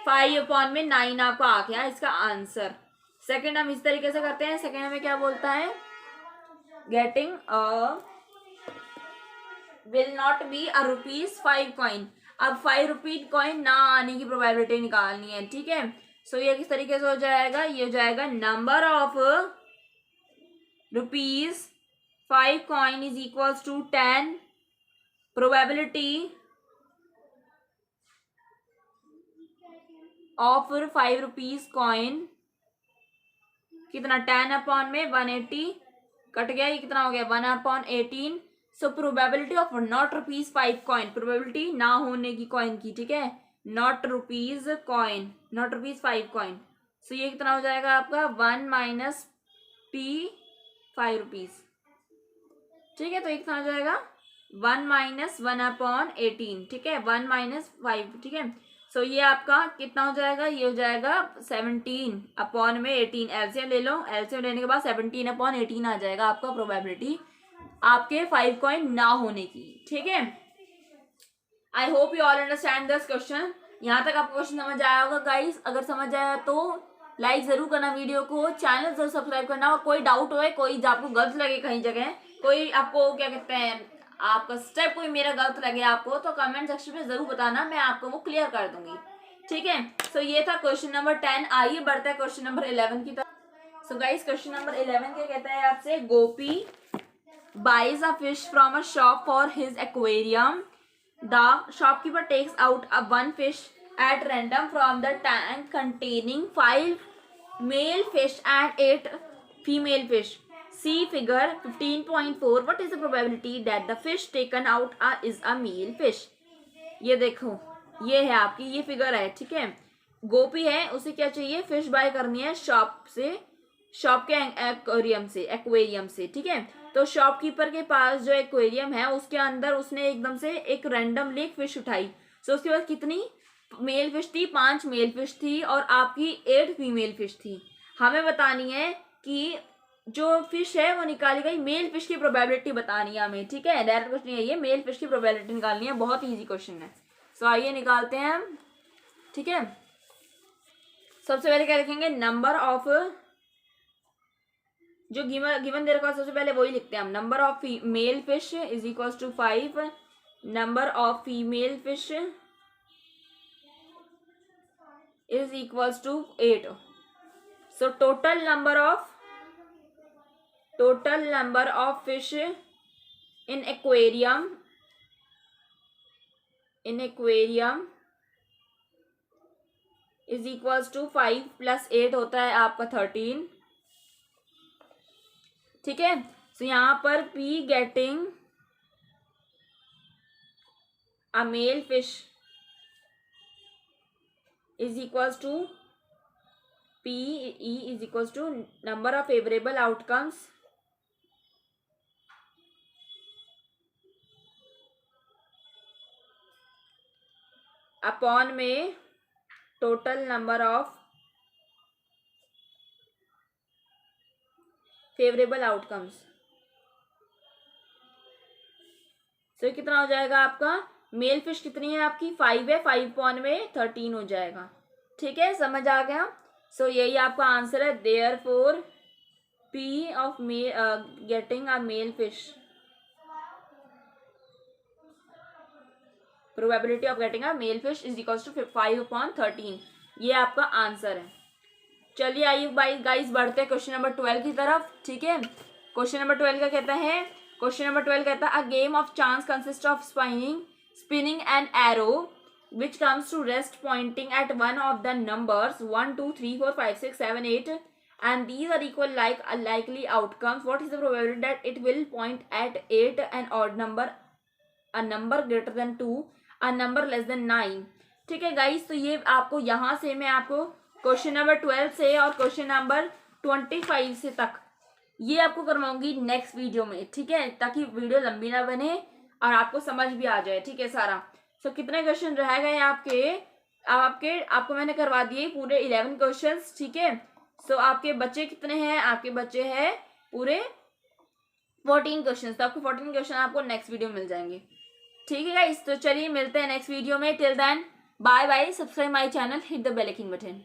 5 अपॉन में 9 आपको आ गया इसका आंसर। सेकंड हम इस तरीके से करते हैं। सेकंड हमें क्या बोलता है, getting will not be a ₹5 coin. अब 5 रुपीज कॉइन ना आने की प्रोबेबिलिटी निकालनी है, ठीक है। सो ये किस तरीके से हो जाएगा, ये हो जाएगा number of ₹5 coin is equals to 10, probability of 5 rupees coin कितना, 10 अपॉन में 180 कट गया, ये कितना हो गया 1 upon 18। So probability of not ₹5 coin, probability ना होने की कॉइन की, ठीक है, not rupees coin, not ₹5 coin. So ये कितना हो जाएगा आपका 1 माइनस P 5 रुपीज, ठीक है। तो ये कितना हो जाएगा 1 माइनस 1 अपॉन 18, ठीक है, 1 माइनस 5, ठीक है। सो ये आपका कितना हो जाएगा, ये हो जाएगा 17 अपॉन में 18, एलसीएम ले लो, एलसीएम लेने के बाद 17 अपॉन 18 आ जाएगा आपका प्रोबेबिलिटी आपके 5 कॉइन ना होने की, ठीक है। I hope you all understand this question. यहाँ तक आपको क्वेश्चन समझ आया होगा गाइस। अगर समझ आया तो लाइक जरूर करना वीडियो को, चैनल जरूर सब्सक्राइब करना, और कोई डाउट हो, कोई आपको गलत लगे कहीं जगह, कोई आपको क्या कहते हैं आपका स्टेप कोई मेरा गलत लगे आपको, तो कमेंट सेक्शन में जरूर बताना, मैं आपको वो क्लियर कर दूंगी, ठीक है। सो ये था क्वेश्चन नंबर 10। आइए बढ़ते हैं क्वेश्चन नंबर 11 की तरफ। सो गाइस क्वेश्चन नंबर 11 क्या कहता है आपसे, गोपी buys a fish from a shop for his aquarium. The shopkeeper takes out one fish at random from the tank containing 5 male fish and 8 female fish. See figure 15.4. What is the probability that the fish taken out is a male fish? ये देखो, ये है आपकी, ये figure है, ठीक है। गोपी है, उसे क्या चाहिए, फिश बाय करनी है शॉप से, शॉप के एक्वेरियम से, ठीक है। तो शॉपकीपर के पास जो एक्वेरियम है उसके अंदर उसने एकदम से एक रैंडमली एक फिश उठाई। सो उसके बाद कितनी मेल फिश थी, 5 मेल फिश थी और आपकी 8 फीमेल फिश थी। हमें बतानी है कि जो फिश है वो निकाली गई, मेल फिश की प्रोबेबिलिटी बतानी है हमें, ठीक है। डायरेक्ट क्वेश्चन है ये, मेल फिश की प्रोबेबिलिटी निकालनी है, बहुत ईजी क्वेश्चन है। सो आइए निकालते हैं हम, ठीक है। सबसे पहले क्या लिखेंगे, नंबर ऑफ, जो गिवन दे रखा है सबसे पहले वही लिखते हैं हम। Number of male fish is equal to 5, number of female fish is equal to 8। So total number of fish in aquarium is equal to 5 plus 8 होता है आपका 13। ठीक है। सो यहाँ पर P getting a male fish is equals to PE is equals to number of favorable outcomes upon में total number of favorable outcomes। so कितना हो जाएगा आपका, मेल फिश कितनी है आपकी 5 है, 5 अपॉन में 13 हो जाएगा। ठीक है, समझ आ गया। सो यही आपका आंसर है। Therefore P of getting a male fish, probability of getting a male fish is equals to 5 upon 13। ये आपका आंसर है। चलिए आइए गाइस बढ़ते हैं क्वेश्चन नंबर 12 की तरफ। ठीक है, क्वेश्चन नंबर 12 का कहता है, क्वेश्चन नंबर 12 कहता है a game of chance consist of spinning an arrow which comes to rest pointing at one of the numbers 1 2 3 4 5 6 7 8 and these are equal like a likely outcomes. What is the probability that it will point at 8, an odd number, a number greater than 2, a number less than 9। ठीक है guys, तो ये आपको यहाँ से मैं आपको question number 12 से और क्वेश्चन नंबर 25 से तक ये आपको करवाऊंगी नेक्स्ट वीडियो में। ठीक है, ताकि वीडियो लंबी ना बने और आपको समझ भी आ जाए। ठीक है सारा। सो कितने क्वेश्चन रह गए आपको मैंने करवा दिए पूरे 11 क्वेश्चंस। ठीक है, सो आपके बच्चे कितने हैं, आपके बच्चे हैं पूरे 14 क्वेश्चंस। तो आपको 14 क्वेश्चन आपको नेक्स्ट वीडियो मिल जाएंगे। ठीक है गाइस, तो चलिए मिलते हैं नेक्स्ट वीडियो में। Till then bye bye, subscribe my channel, hit the bell icon button.